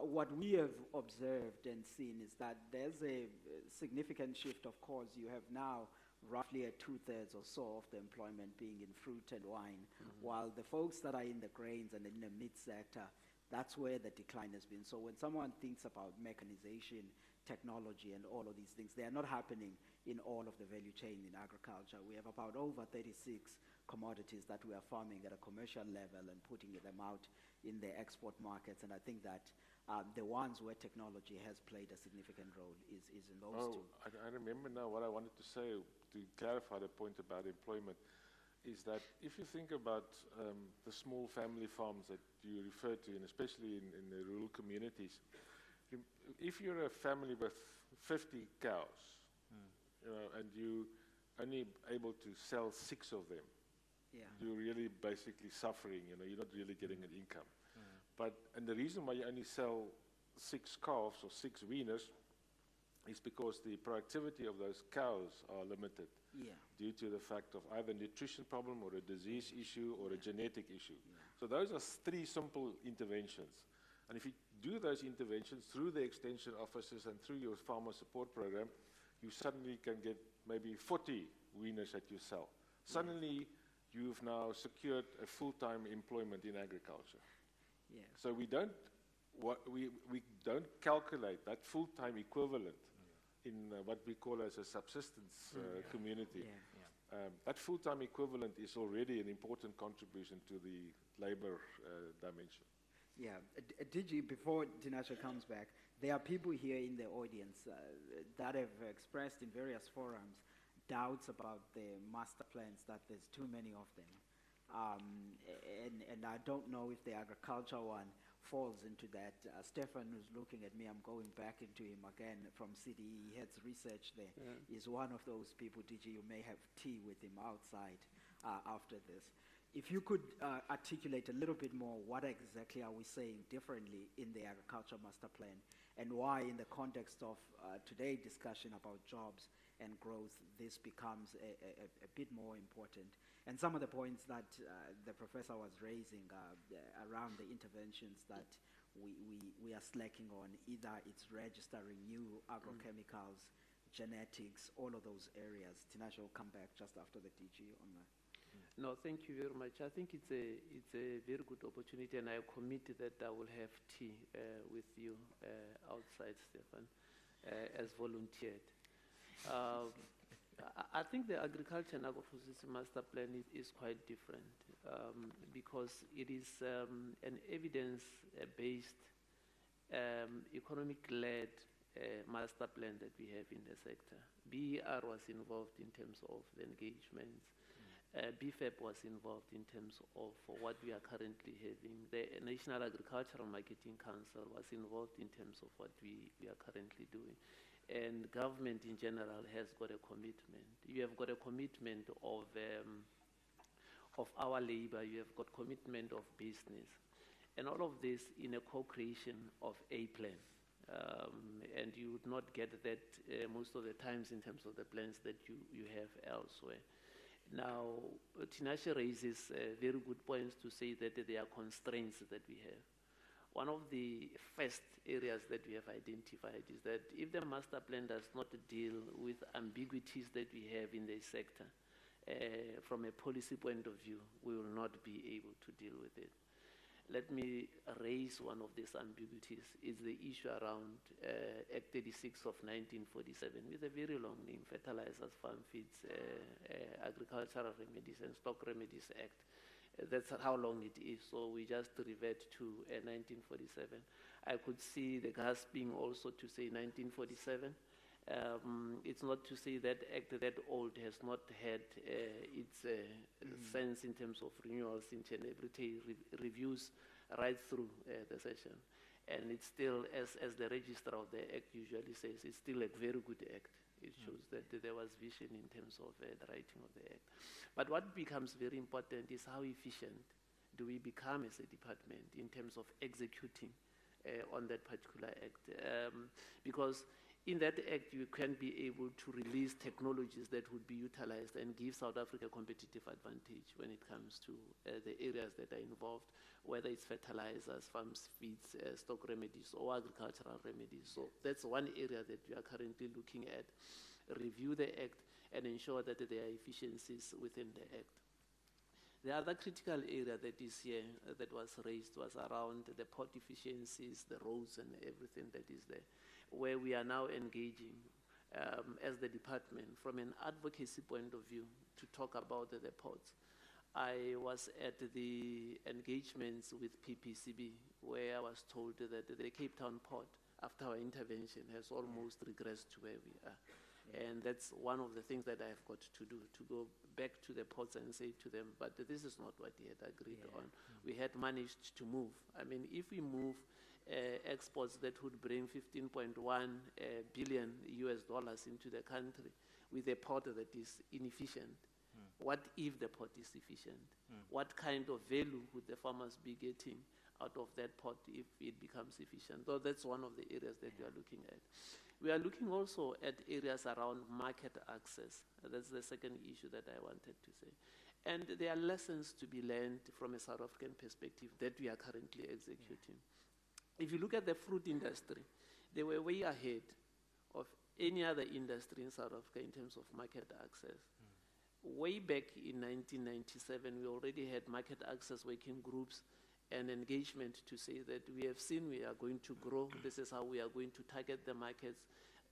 What we have observed and seen is that there's a significant shift. Of course, you have now roughly 2/3 or so of the employment being in fruit and wine, while the folks that are in the grains and in the meat sector, that's where the decline has been. So when someone thinks about mechanization, technology, and all of these things, they are not happening in all of the value chain in agriculture. We have about over 36 commodities that we are farming at a commercial level and putting them out in the export markets. And I think that the ones where technology has played a significant role is in those two. I remember now what I wanted to say to clarify the point about employment is that if you think about the small family farms that you refer to, and especially in the rural communities, if you're a family with 50 cows, you know, and you only able to sell 6 of them, you're really basically suffering. You know, you're not really getting an income. And the reason why you only sell 6 calves or 6 weaners is because the productivity of those cows are limited due to the fact of either nutrition problem or a disease issue or a genetic issue. So those are 3 simple interventions. And if you do those interventions through the extension offices and through your farmer support program, you suddenly can get maybe 40 weaners that you sell. Suddenly, you've now secured a full-time employment in agriculture. So we don't calculate that full-time equivalent in what we call as a subsistence community. That full-time equivalent is already an important contribution to the labor dimension. DG, before Tinashe comes back, there are people here in the audience that have expressed in various forums doubts about the master plans, that there's too many of them. And I don't know if the agriculture one falls into that. Stefan, who's looking at me, I'm going back into him again from CDE, he heads research there, is one of those people, DG, you may have tea with him outside after this. If you could articulate a little bit more, what exactly are we saying differently in the agriculture master plan, and why in the context of today's discussion about jobs and growth, this becomes a bit more important. And some of the points that the professor was raising around the interventions that we are slacking on, either it's registering new agrochemicals, genetics, all of those areas. Tinashe will come back just after the DG on that. No, thank you very much. I think it's a very good opportunity, and I commit that I will have tea with you outside, Stefan, as volunteered. I think the agriculture and agroforestry master plan is quite different because it is an evidence-based, economic-led master plan that we have in the sector. BER was involved in terms of the engagements. BFAP was involved in terms of what we are currently having. The National Agricultural Marketing Council was involved in terms of what we are currently doing. And government in general has got a commitment. You have got a commitment of our labor, you have got commitment of business. And all of this in a co-creation of a plan. And you would not get that most of the times in terms of the plans that you have elsewhere. Now, Tinashe raises very good points to say that there are constraints that we have. One of the first areas that we have identified is that if the master plan does not deal with ambiguities that we have in the sector, from a policy point of view, we will not be able to deal with it. Let me raise one of these ambiguities. It's the issue around Act 36 of 1947 with a very long name, Fertilizers, Farm Feeds, Agricultural Remedies and Stock Remedies Act. That's how long it is, so we just revert to 1947. I could see the gasping also to say 1947. It's not to say that act that old has not had its sense in terms of renewals, integrity, reviews right through the session. And it's still, as the register of the act usually says, it's still a very good act. It shows that there was vision in terms of the writing of the act. But what becomes very important is how efficient do we become as a department in terms of executing on that particular act. Because in that act, you can be able to release technologies that would be utilized and give South Africa a competitive advantage when it comes to the areas that are involved, whether it's fertilizers, farms, feeds, stock remedies, or agricultural remedies. So that's one area that we are currently looking at. Review the act and ensure that there are efficiencies within the act. The other critical area that is here that was raised was around the port efficiencies, the roads and everything that is there, where we are now engaging as the department from an advocacy point of view to talk about the ports. I was at the engagements with PPCB where I was told that the Cape Town port, after our intervention, has almost regressed to where we are. And that's one of the things that I have got to do, to go back to the ports and say to them, but this is not what we had agreed on. We had managed to move. I mean, if we move exports that would bring 15.1 billion US dollars into the country with a port that is inefficient, what if the port is efficient? What kind of value would the farmers be getting out of that port if it becomes efficient? So that's one of the areas that we are looking at. We are looking also at areas around market access. That's the second issue that I wanted to say. And there are lessons to be learned from a South African perspective that we are currently executing. If you look at the fruit industry, they were way ahead of any other industry in South Africa in terms of market access. Way back in 1997, we already had market access working groups and engagement to say that we have seen we are going to grow. This is how we are going to target the markets.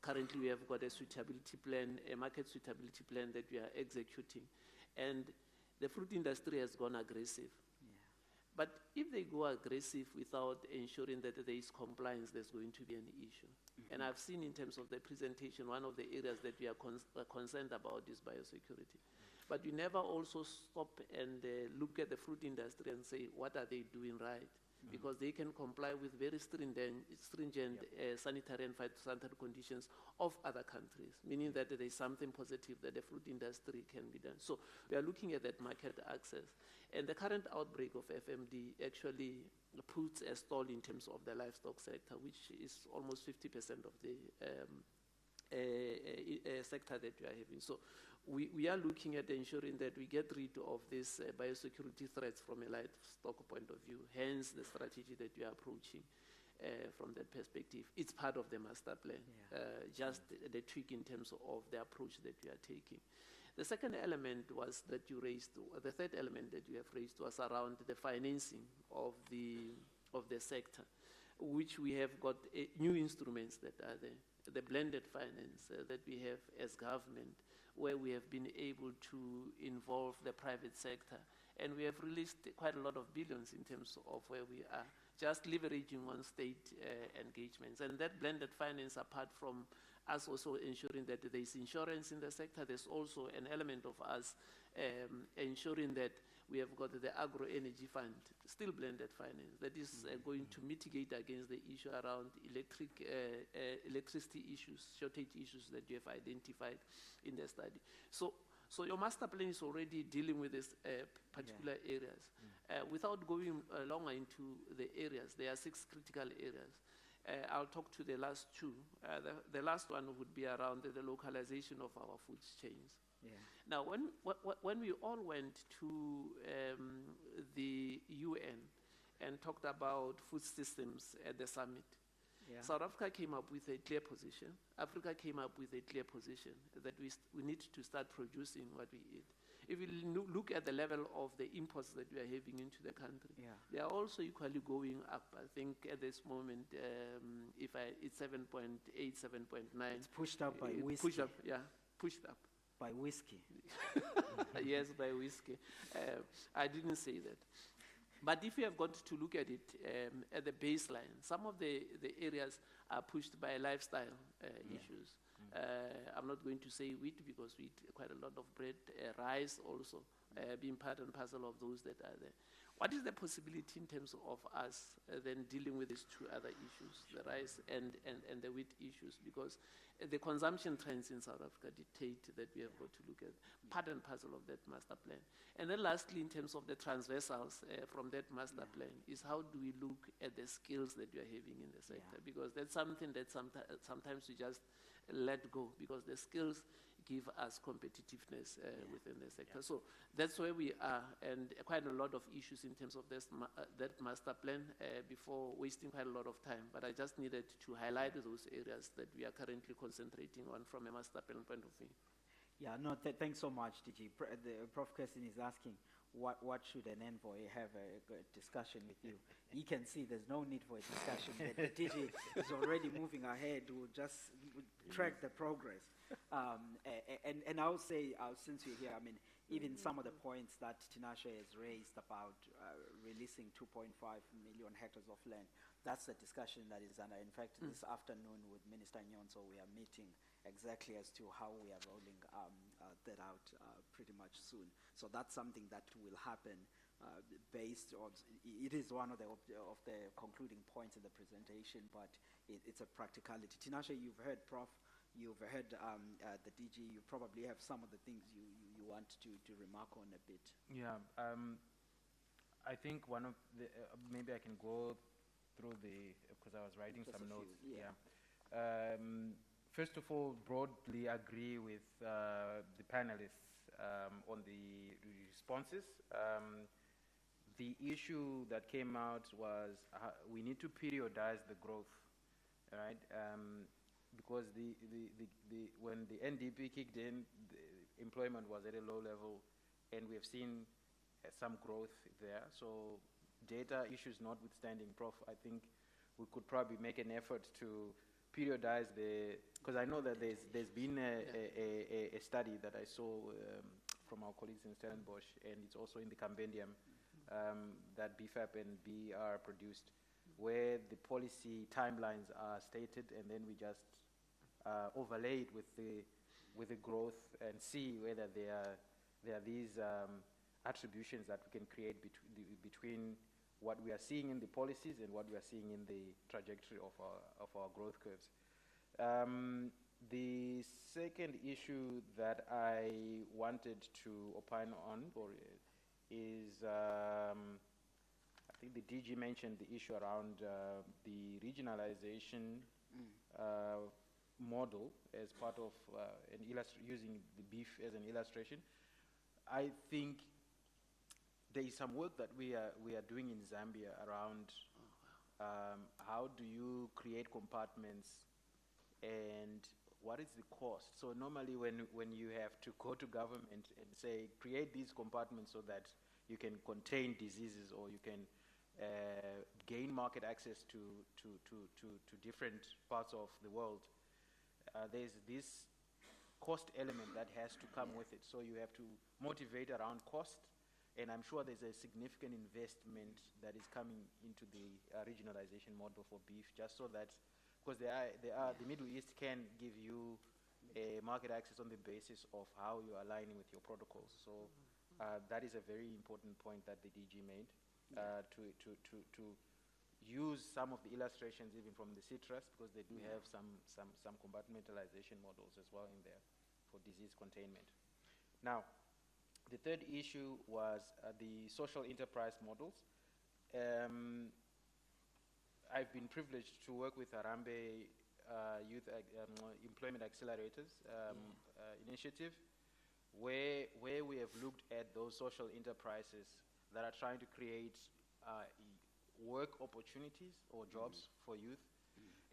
Currently, we have got a suitability plan, a market suitability plan that we are executing. And the fruit industry has gone aggressive. But if they go aggressive without ensuring that there is compliance, there's going to be an issue. And I've seen in terms of the presentation, one of the areas that we are concerned about is biosecurity. But we never also stop and look at the fruit industry and say, what are they doing right? Because they can comply with very stringent sanitary and phytosanitary conditions of other countries, meaning that there is something positive that the fruit industry can be done. So we are looking at that market access. And the current outbreak of FMD actually puts a stall in terms of the livestock sector, which is almost 50% of the sector that we are having. So we are looking at ensuring that we get rid of these biosecurity threats from a livestock point of view, hence the strategy that we are approaching from that perspective. It's part of the master plan, just the tweak in terms of the approach that we are taking. The second element was that you raised, the third element that you have raised was around the financing of the sector, which we have got new instruments that are there. The blended finance that we have as government, where we have been able to involve the private sector. And we have released quite a lot of billions in terms of where we are, just leveraging on state engagements. And that blended finance, apart from us also ensuring that there is insurance in the sector, there's also an element of us ensuring that we have got the agro-energy fund, still blended finance, that is going to mitigate against the issue around electricity issues, shortage issues that you have identified in the study. So your master plan is already dealing with these particular areas. Without going longer into the areas, there are 6 critical areas. I'll talk to the last 2. The last one would be around the localization of our food chains. Now, when we all went to the UN and talked about food systems at the summit, South Africa came up with a clear position. Africa came up with a clear position that we need to start producing what we eat. If you look at the level of the imports that we are having into the country, they are also equally going up. I think at this moment, it's 7.8, 7.9. It's pushed up by whiskey. Pushed up. By whiskey. Yes, by whiskey. I didn't say that. But if you have got to look at it at the baseline, some of the areas are pushed by lifestyle issues. I'm not going to say wheat because we eat quite a lot of bread, rice also, being part and parcel of those that are there. What is the possibility in terms of us then dealing with these two other issues, the rice and the wheat issues? Because the consumption trends in South Africa dictate that we have got to look at part and parcel of that master plan. And then lastly, in terms of the transversals from that master plan, is how do we look at the skills that we are having in the sector? Because that's something that sometimes we just let go, because the skills give us competitiveness within the sector. So that's where we are, and quite a lot of issues in terms of this that master plan before wasting quite a lot of time. But I just needed to highlight those areas that we are currently concentrating on from a master plan point of view. Yeah, no, thanks so much, DG. Prof. Kirsten is asking, what should an envoy have a discussion with you? He can see there's no need for a discussion. The DG is already moving ahead. We'll just track the progress. And I would say, since you're here, I mean, even some of the points that Tinashe has raised about releasing 2.5 million hectares of land, that's the discussion that is under. In fact, this afternoon with Minister Nyonso, we are meeting exactly as to how we are rolling that out pretty much soon. So that's something that will happen based on, it is one of the concluding points in the presentation, but it's a practicality. Tinashe, you've heard Prof, you've heard the DG, you probably have some of the things you want to remark on a bit. Yeah, I think one of the, maybe I can go through because I was writing some notes. First of all, broadly agree with the panelists on the responses. The issue that came out was we need to periodize the growth, right? Because when the NDP kicked in, the employment was at a low level, and we have seen some growth there. So data issues notwithstanding, Prof, I think we could probably make an effort to periodize because I know that there's been a study that I saw from our colleagues in Stellenbosch, and it's also in the compendium that BFAP and BER produced, where the policy timelines are stated, and then we just overlay it with the growth and see whether there are these attributions that we can create between what we are seeing in the policies and what we are seeing in the trajectory of our growth curves. The second issue that I wanted to opine on is, I think the DG mentioned the issue around the regionalization model as part of using the beef as an illustration. I think there is some work that we are doing in Zambia around how do you create compartments and what is the cost. So normally when you have to go to government and say create these compartments so that you can contain diseases or you can gain market access to different parts of the world, there's this cost element that has to come with it. So you have to motivate around cost. And I'm sure there's a significant investment that is coming into the regionalization model for beef, just so that, because the Middle East can give you a market access on the basis of how you're aligning with your protocols. So that is a very important point that the DG made, to use some of the illustrations even from the citrus, because they do have some compartmentalization models as well in there for disease containment. Now, the third issue was the social enterprise models. I've been privileged to work with Harambee Youth Employment Accelerators initiative, where we have looked at those social enterprises that are trying to create work opportunities or jobs for youth.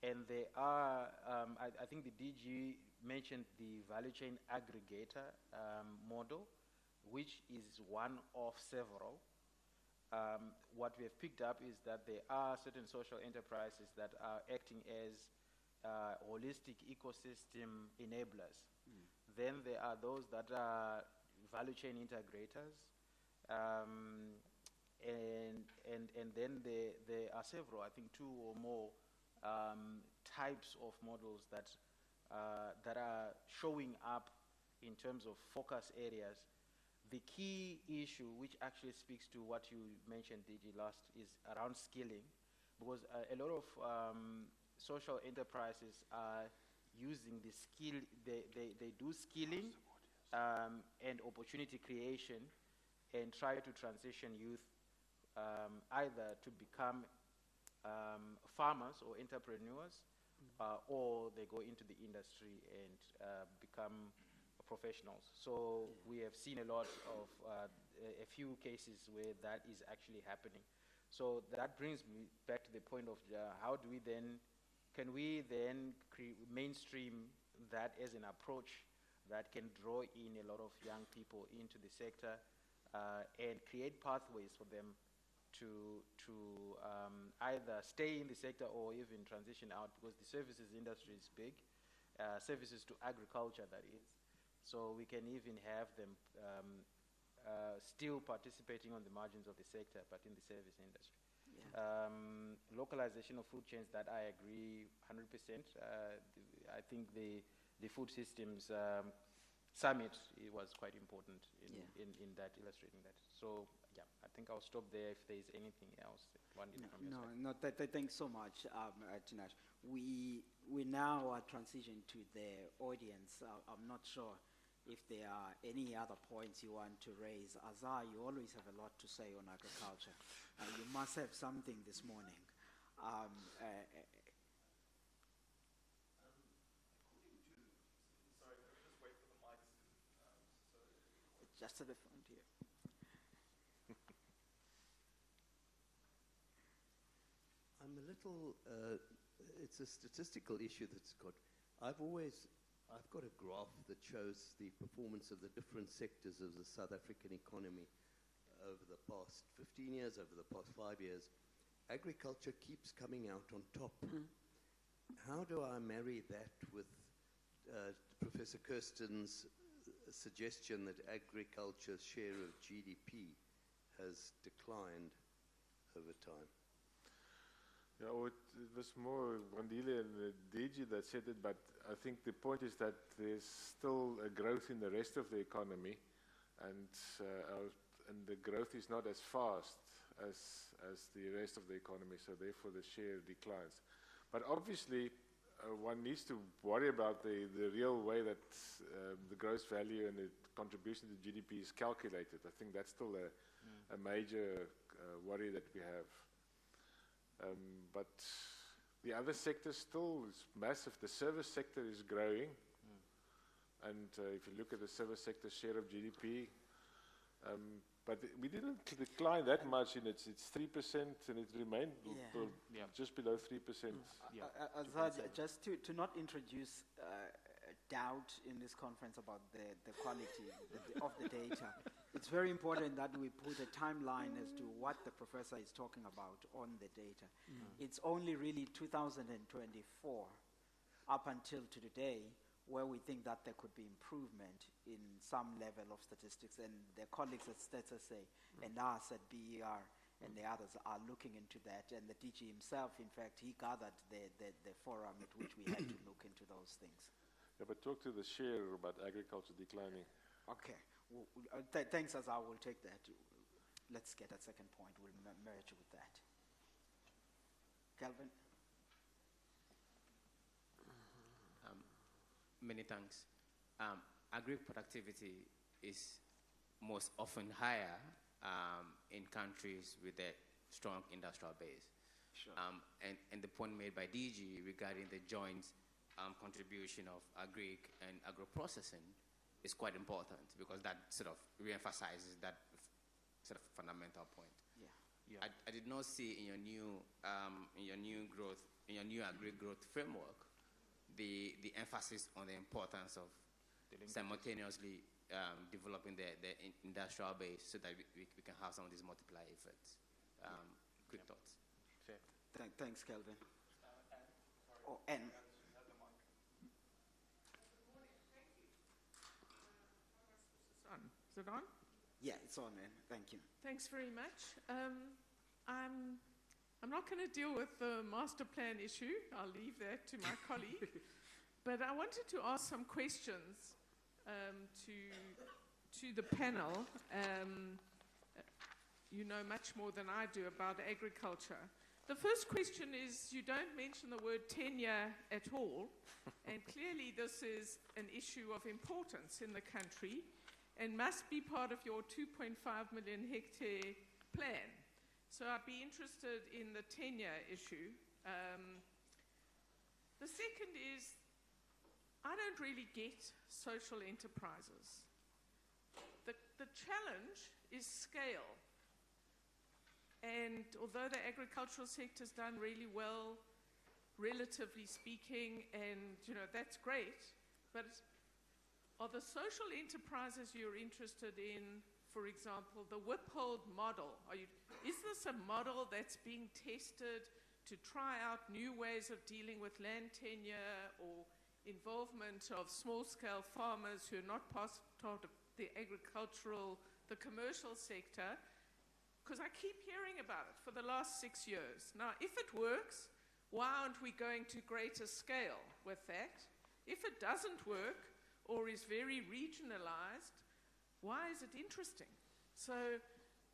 And they are, I think the DG mentioned the value chain aggregator model, which is one of several. What we have picked up is that there are certain social enterprises that are acting as holistic ecosystem enablers. Then there are those that are value chain integrators, and then there are several, I think 2 or more types of models that are showing up in terms of focus areas the key issue, which actually speaks to what you mentioned, DG, last, is around skilling, because a lot of social enterprises are using the skill, they do skilling and opportunity creation and try to transition youth either to become farmers or entrepreneurs, or they go into the industry and become professionals. So we have seen a lot of, a few cases where that is actually happening. So that brings me back to the point of how do we then, can we then mainstream that as an approach that can draw in a lot of young people into the sector and create pathways for them to either stay in the sector or even transition out, because the services industry is big, services to agriculture, that is. So we can even have them still participating on the margins of the sector, but in the service industry. Yeah. Localization of food chains, that I agree 100%. I think the food systems summit, it was quite important in that, illustrating that. So yeah, I think I'll stop there if there's anything else. Thanks so much, Tinashe. We now are transitioning to the audience. I'm not sure if there are any other points you want to raise. Azar, you always have a lot to say on agriculture. You must have something this morning. Just at the front here. I'm a little, it's a statistical issue that's got, I've got a graph that shows the performance of the different sectors of the South African economy over the past 15 years, over the past 5 years. Agriculture keeps coming out on top. How do I marry that with Professor Kirsten's suggestion that agriculture's share of GDP has declined over time? Yeah, well, it was more Wandile and the DG that said it, but I think the point is that there's still a growth in the rest of the economy, and the growth is not as fast as the rest of the economy, so therefore the share declines. But obviously, one needs to worry about the real way that the gross value and the contribution to GDP is calculated. I think that's still a major worry that we have. But the other sector still is massive. The service sector is growing. And if you look at the service sector share of GDP, but we didn't decline that much in it. It's 3% and it remained just below 3%. Azad, just to not introduce doubt in this conference about the quality of the data, it's very important that we put a timeline as to what the professor is talking about on the data. It's only really 2024 up until to today where we think that there could be improvement in some level of statistics, and the colleagues at StatusA and us at BER and the others are looking into that, and the DG himself, in fact, he gathered the forum at which we had to look into those things. Yeah, but talk to the share about agriculture declining. Okay, thanks, Azar, we'll take that. Let's get a second point, we'll merge with that. Calvin? Many thanks. Agri-productivity is most often higher in countries with a strong industrial base. Sure. And the point made by DG regarding the joint contribution of agri and agro-processing is quite important, because that sort of re-emphasizes that sort of fundamental point. Yeah. I did not see in your new agri growth framework the emphasis on the importance of simultaneously developing the industrial base so that we can have some of these multiplier effects. Quick thoughts. Fair. Thanks, Kelvin. Oh, N. Is it on? Yeah, it's on, man. Thank you. Thanks very much. I'm not going to deal with the master plan issue. I'll leave that to my colleague. But I wanted to ask some questions to to the panel. You know much more than I do about agriculture. The first question is, you don't mention the word tenure at all, and clearly this is an issue of importance in the country and must be part of your 2.5 million hectare plan. So I'd be interested in the tenure issue. The second is, I don't really get social enterprises. The challenge is scale. And although the agricultural sector's done really well, relatively speaking, and that's great, but are the social enterprises you're interested in, for example, the Wiphold model? Is this a model that's being tested to try out new ways of dealing with land tenure or involvement of small-scale farmers who are not part of the commercial sector? Because I keep hearing about it for the last 6 years. Now, if it works, why aren't we going to greater scale with that? If it doesn't work or is very regionalized, why is it interesting? So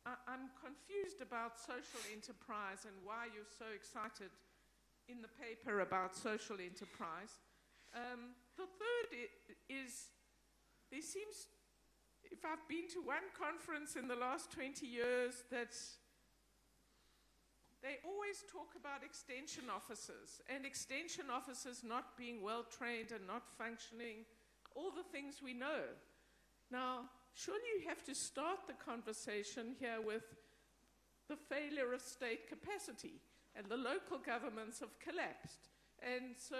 I'm confused about social enterprise and why you're so excited in the paper about social enterprise. The third is, there seems, if I've been to one conference in the last 20 years, that they always talk about extension officers and extension officers not being well trained and not functioning, all the things we know. Now, surely you have to start the conversation here with the failure of state capacity, and the local governments have collapsed. And so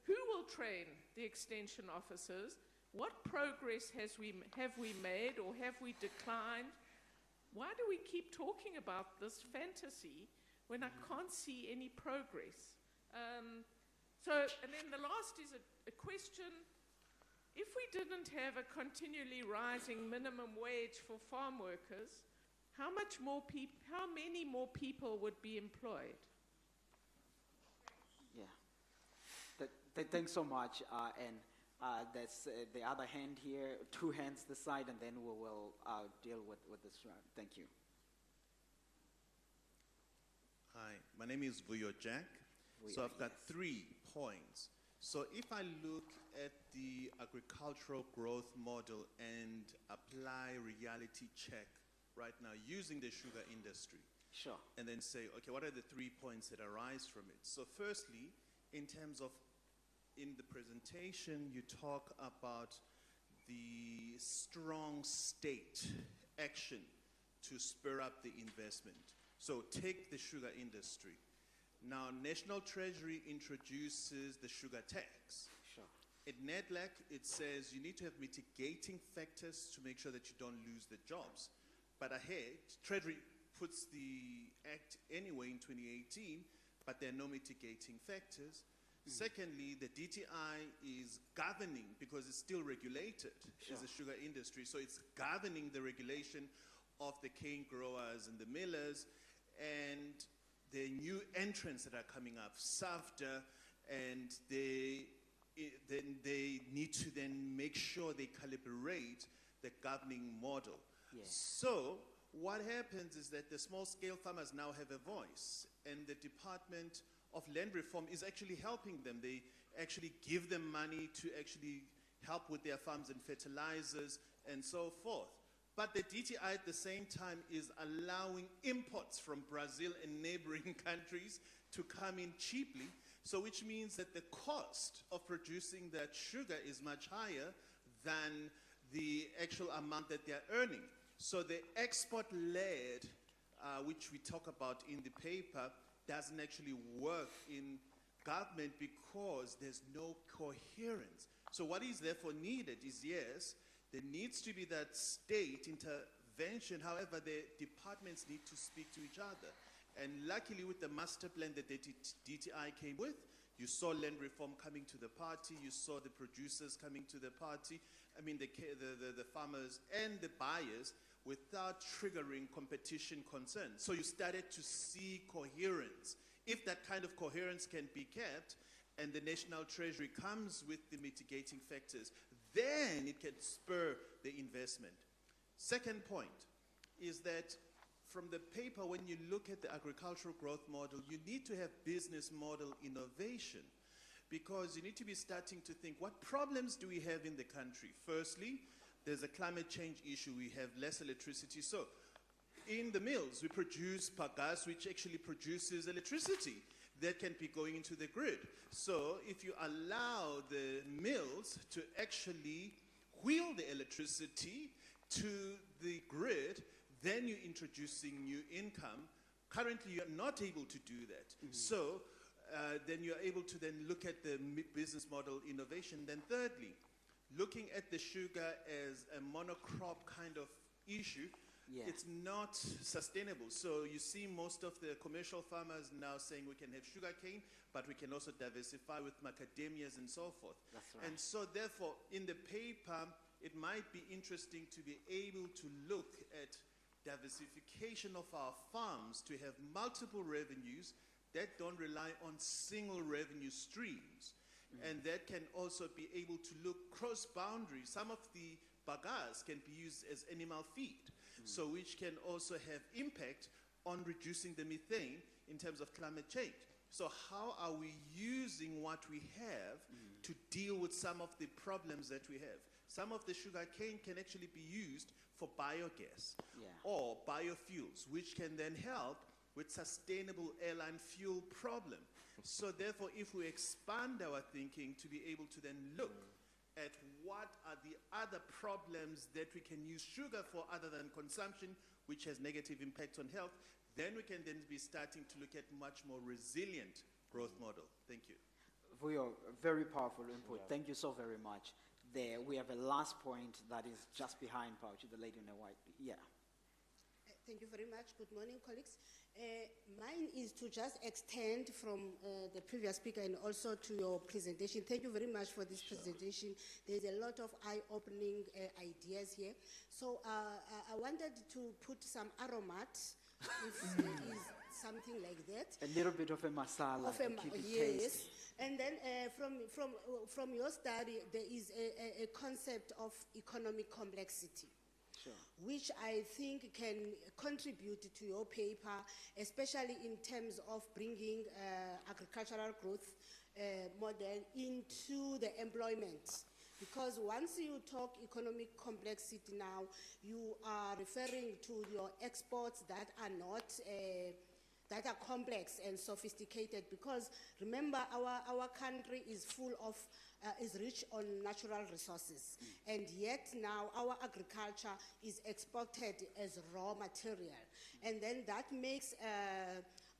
who will train the extension officers? What progress have we made, or have we declined? Why do we keep talking about this fantasy when I can't see any progress? And then the last is a question. If we didn't have a continually rising minimum wage for farm workers, how many more people would be employed? Yeah. Thanks so much. That's the other hand here, two hands this side, and then we will deal with this round. Thank you. Hi, my name is Vuyo Jack. So I've got 3 points. So if I look at the agricultural growth model and apply reality check right now using the sugar industry, sure, and then say, okay, what are the 3 points that arise from it? So firstly, in terms of, in the presentation, you talk about the strong state action to spur up the investment. So take the sugar industry. Now, National Treasury introduces the sugar tax. Sure. At NEDLAC, it says you need to have mitigating factors to make sure that you don't lose the jobs. But ahead, Treasury puts the act anyway in 2018, but there are no mitigating factors. Secondly, the DTI is governing, because it's still regulated as a sugar industry, so it's governing the regulation of the cane growers and the millers, and the new entrants that are coming up, SAFTA, and they need to then make sure they calibrate the governing model. Yeah. So what happens is that the small-scale farmers now have a voice, and the Department of Land Reform is actually helping them. They actually give them money to actually help with their farms and fertilizers and so forth. But the DTI at the same time is allowing imports from Brazil and neighboring countries to come in cheaply, so which means that the cost of producing that sugar is much higher than the actual amount that they're earning. So the export-led, which we talk about in the paper, doesn't actually work in government because there's no coherence. So what is therefore needed is, yes, there needs to be that state intervention. However, the departments need to speak to each other. And luckily, with the master plan that the DTI came with, you saw land reform coming to the party, you saw the producers coming to the party, I mean the farmers and the buyers, without triggering competition concerns. So you started to see coherence. If that kind of coherence can be kept, and the National Treasury comes with the mitigating factors, then it can spur the investment. Second point is that from the paper, when you look at the agricultural growth model, you need to have business model innovation, because you need to be starting to think, what problems do we have in the country? Firstly, there's a climate change issue. We have less electricity. So in the mills, we produce bagasse, which actually produces electricity that can be going into the grid. So if you allow the mills to actually wheel the electricity to the grid, then you're introducing new income. Currently, you're not able to do that. So then you're able to then look at the business model innovation. Then thirdly, looking at the sugar as a monocrop kind of issue, it's not sustainable. So you see most of the commercial farmers now saying we can have sugarcane, but we can also diversify with macadamias and so forth. That's right. And so therefore, in the paper, it might be interesting to be able to look at diversification of our farms to have multiple revenues that don't rely on single revenue streams. And that can also be able to look cross boundaries. Some of the bagasse can be used as animal feed, so which can also have impact on reducing the methane in terms of climate change. So how are we using what we have to deal with some of the problems that we have? Some of the sugar cane can actually be used for biogas or biofuels, which can then help with sustainable airline fuel problem. So therefore, if we expand our thinking to be able to then look at what are the other problems that we can use sugar for other than consumption, which has negative impact on health, then we can then be starting to look at much more resilient growth model. Thank you. For your very powerful input. Thank you so very much. There, we have a last point that is just behind Pauchi, the lady in the white. Thank you very much. Good morning, colleagues. Mine is to just extend from the previous speaker and also to your presentation. Thank you very much for this presentation. There's a lot of eye-opening ideas here. So I wanted to put some aromat, if there is something like that. A little bit of a masala to keep it tasty. And then from your study, there is a concept of economic complexity. Sure. Which I think can contribute to your paper, especially in terms of bringing agricultural growth model into the employment. Because once you talk economic complexity now, you are referring to your exports that are not that are complex and sophisticated. Because remember, our country is full of is rich on natural resources, and yet now our agriculture is exported as raw material, and then that makes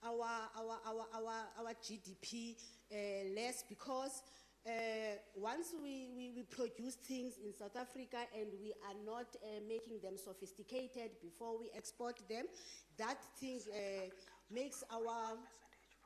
our GDP less, because once we produce things in South Africa and we are not making them sophisticated before we export them, that thing makes our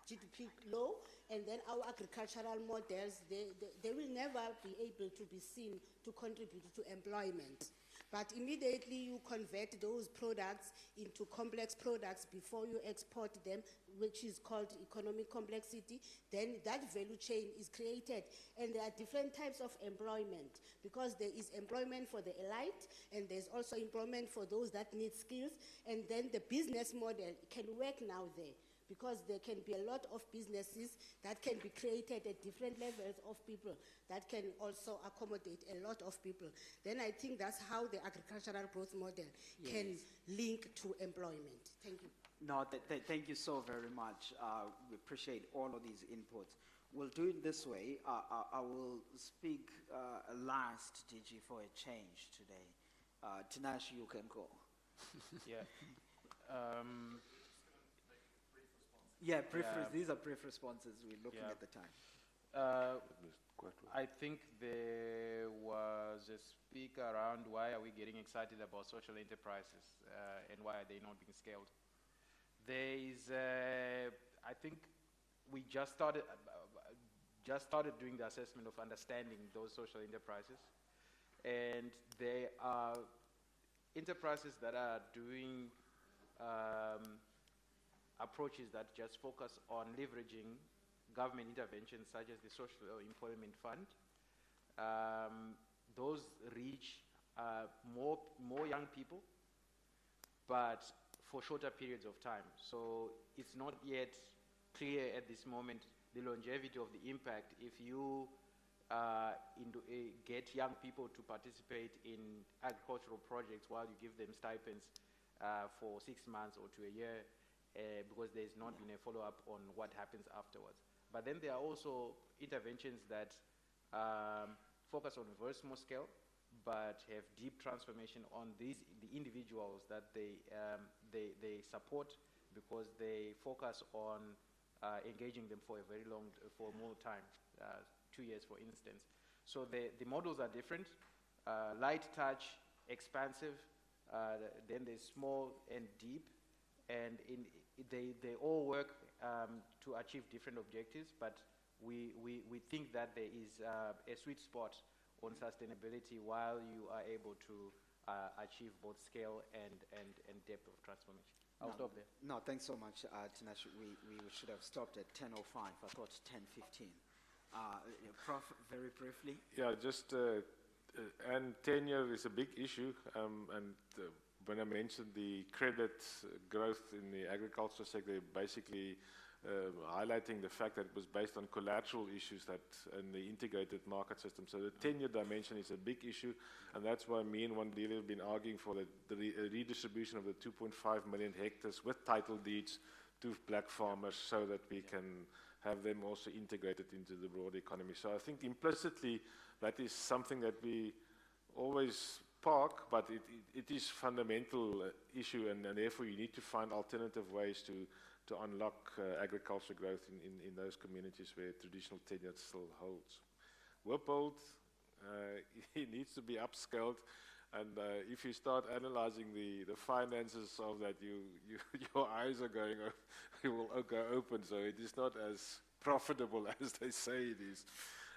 GDP low, and then our agricultural models, they will never be able to be seen to contribute to employment. But immediately you convert those products into complex products before you export them, which is called economic complexity, then that value chain is created. And there are different types of employment, because there is employment for the elite, and there's also employment for those that need skills, and then the business model can work now there, because there can be a lot of businesses that can be created at different levels of people that can also accommodate a lot of people. Then I think that's how the agricultural growth model can link to employment. Thank you. No, thank you so very much. We appreciate all of these inputs. We'll do it this way. I will speak last, DG, for a change today. Tinashe, you can go. These are brief responses. We're looking at the time. I think there was a speak around why are we getting excited about social enterprises and why are they not being scaled. There is, I think we just started doing the assessment of understanding those social enterprises, and they are enterprises that are doing approaches that just focus on leveraging government interventions such as the Social Employment Fund. Those reach more young people, but for shorter periods of time. So it's not yet clear at this moment the longevity of the impact if you get young people to participate in agricultural projects while you give them stipends for 6 months or to a year, because there's not been a follow-up on what happens afterwards. But then there are also interventions that focus on a very small scale, but have deep transformation on the individuals that they support, because they focus on engaging them for more time, 2 years for instance. So the models are different, light touch, expansive, then there's small and deep, and they all work to achieve different objectives, but we think that there is a sweet spot on sustainability while you are able to achieve both scale and depth of transformation. I'll stop there. No, thanks so much, Tinashe. We should have stopped at 10:05. I thought 10:15. Prof, very briefly. Yeah, just and tenure is a big issue, and when I mentioned the credit growth in the agriculture sector, basically highlighting the fact that it was based on collateral issues that in the integrated market system. So the tenure dimension is a big issue, and that's why me and Wandile have been arguing for the redistribution of the 2.5 million hectares with title deeds to black farmers, so that we can have them also integrated into the broader economy. So I think implicitly that is something that we always park, but it is fundamental issue, and therefore you need to find alternative ways to unlock agriculture growth in those communities where traditional tenure still holds. Wippold, he needs to be upscaled, and if you start analyzing the finances of that, your eyes are going, you will go open, so it is not as profitable as they say it is.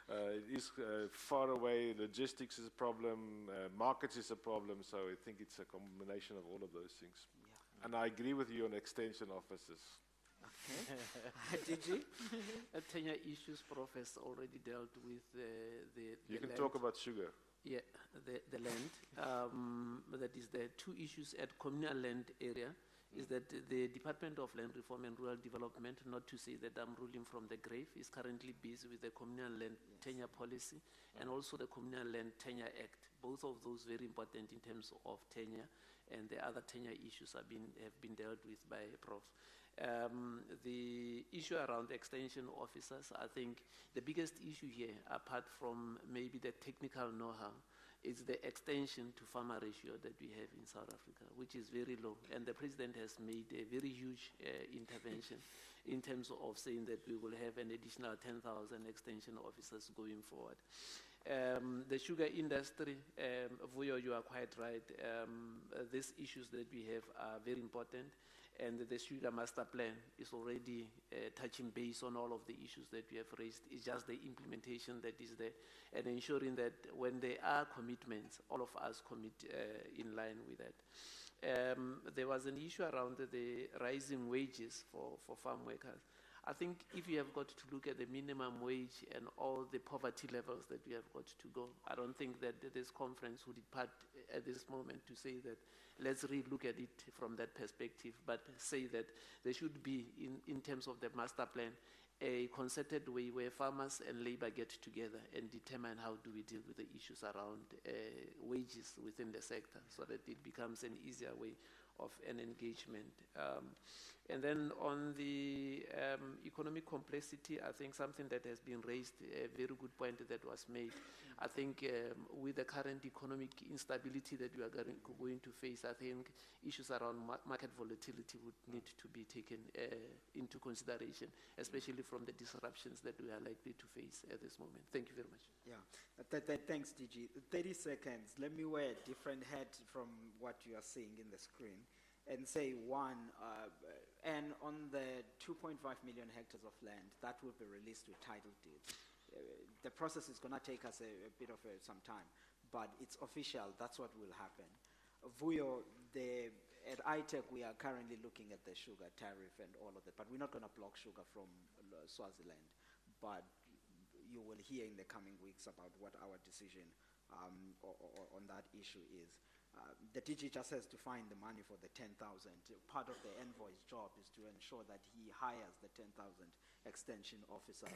It is far away, logistics is a problem, markets is a problem, so I think it's a combination of all of those things. Yeah. And I agree with you on extension officers. Okay. Did you? Tenure issues, Prof has already dealt with the You can land. talk about sugar. Yeah, the land. That is the two issues at communal land area. Is that the Department of Land Reform and Rural Development, not to say that I'm ruling from the grave, is currently busy with the Communal Land Tenure Policy and also the Communal Land Tenure Act. Both of those very important in terms of tenure, and the other tenure issues have been dealt with by Prof. The issue around extension officers, I think the biggest issue here, apart from maybe the technical know-how, is the extension to farmer ratio that we have in South Africa, which is very low. And the President has made a very huge intervention in terms of saying that we will have an additional 10,000 extension officers going forward. The sugar industry, Vuyo, you are quite right. These issues that we have are very important, and the sugar master plan is already touching base on all of the issues that we have raised. It's just the implementation that is there, and ensuring that when there are commitments, all of us commit in line with that. There was an issue around the rising wages for farm workers. I think if you have got to look at the minimum wage and all the poverty levels that we have got to go, I don't think that this conference would depart at this moment to say that let's re-look at it from that perspective, but say that there should be, in terms of the master plan, a concerted way where farmers and labor get together and determine how do we deal with the issues around wages within the sector, so that it becomes an easier way of an engagement. And then on the economic complexity, I think something that has been raised, a very good point that was made. I think with the current economic instability that we are going to face, I think issues around market volatility would need to be taken into consideration, especially from the disruptions that we are likely to face at this moment. Thank you very much. Yeah, thanks, DG. 30 seconds. Let me wear a different hat from what you are seeing in the screen and say one, and on the 2.5 million hectares of land, that will be released with title deeds. The process is going to take us a bit of some time, but it's official. That's what will happen. Vuyo, at ITEC, we are currently looking at the sugar tariff and all of that, but we're not going to block sugar from Swaziland. But you will hear in the coming weeks about what our decision on that issue is the DG just has to find the money for the 10,000. Part of the envoy's job is to ensure that he hires the 10,000 extension officers,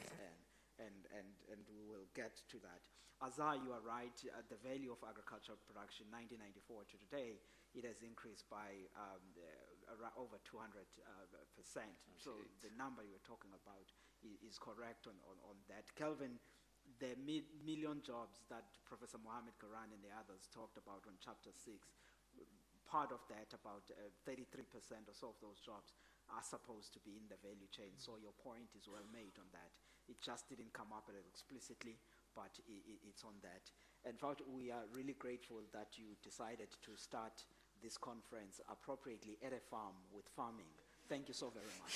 and we will get to that. Azar, you are right. The value of agricultural production, 1994 to today, it has increased by over 200%. So the number you're talking about is correct on that. Kelvin, the million jobs that Professor Mohamed Karan and the others talked about on Chapter 6, part of that, about 33% or so of those jobs, are supposed to be in the value chain. So your point is well made on that. It just didn't come up explicitly, but it's on that. In fact, we are really grateful that you decided to start this conference appropriately at a farm with farming. Thank you so very much.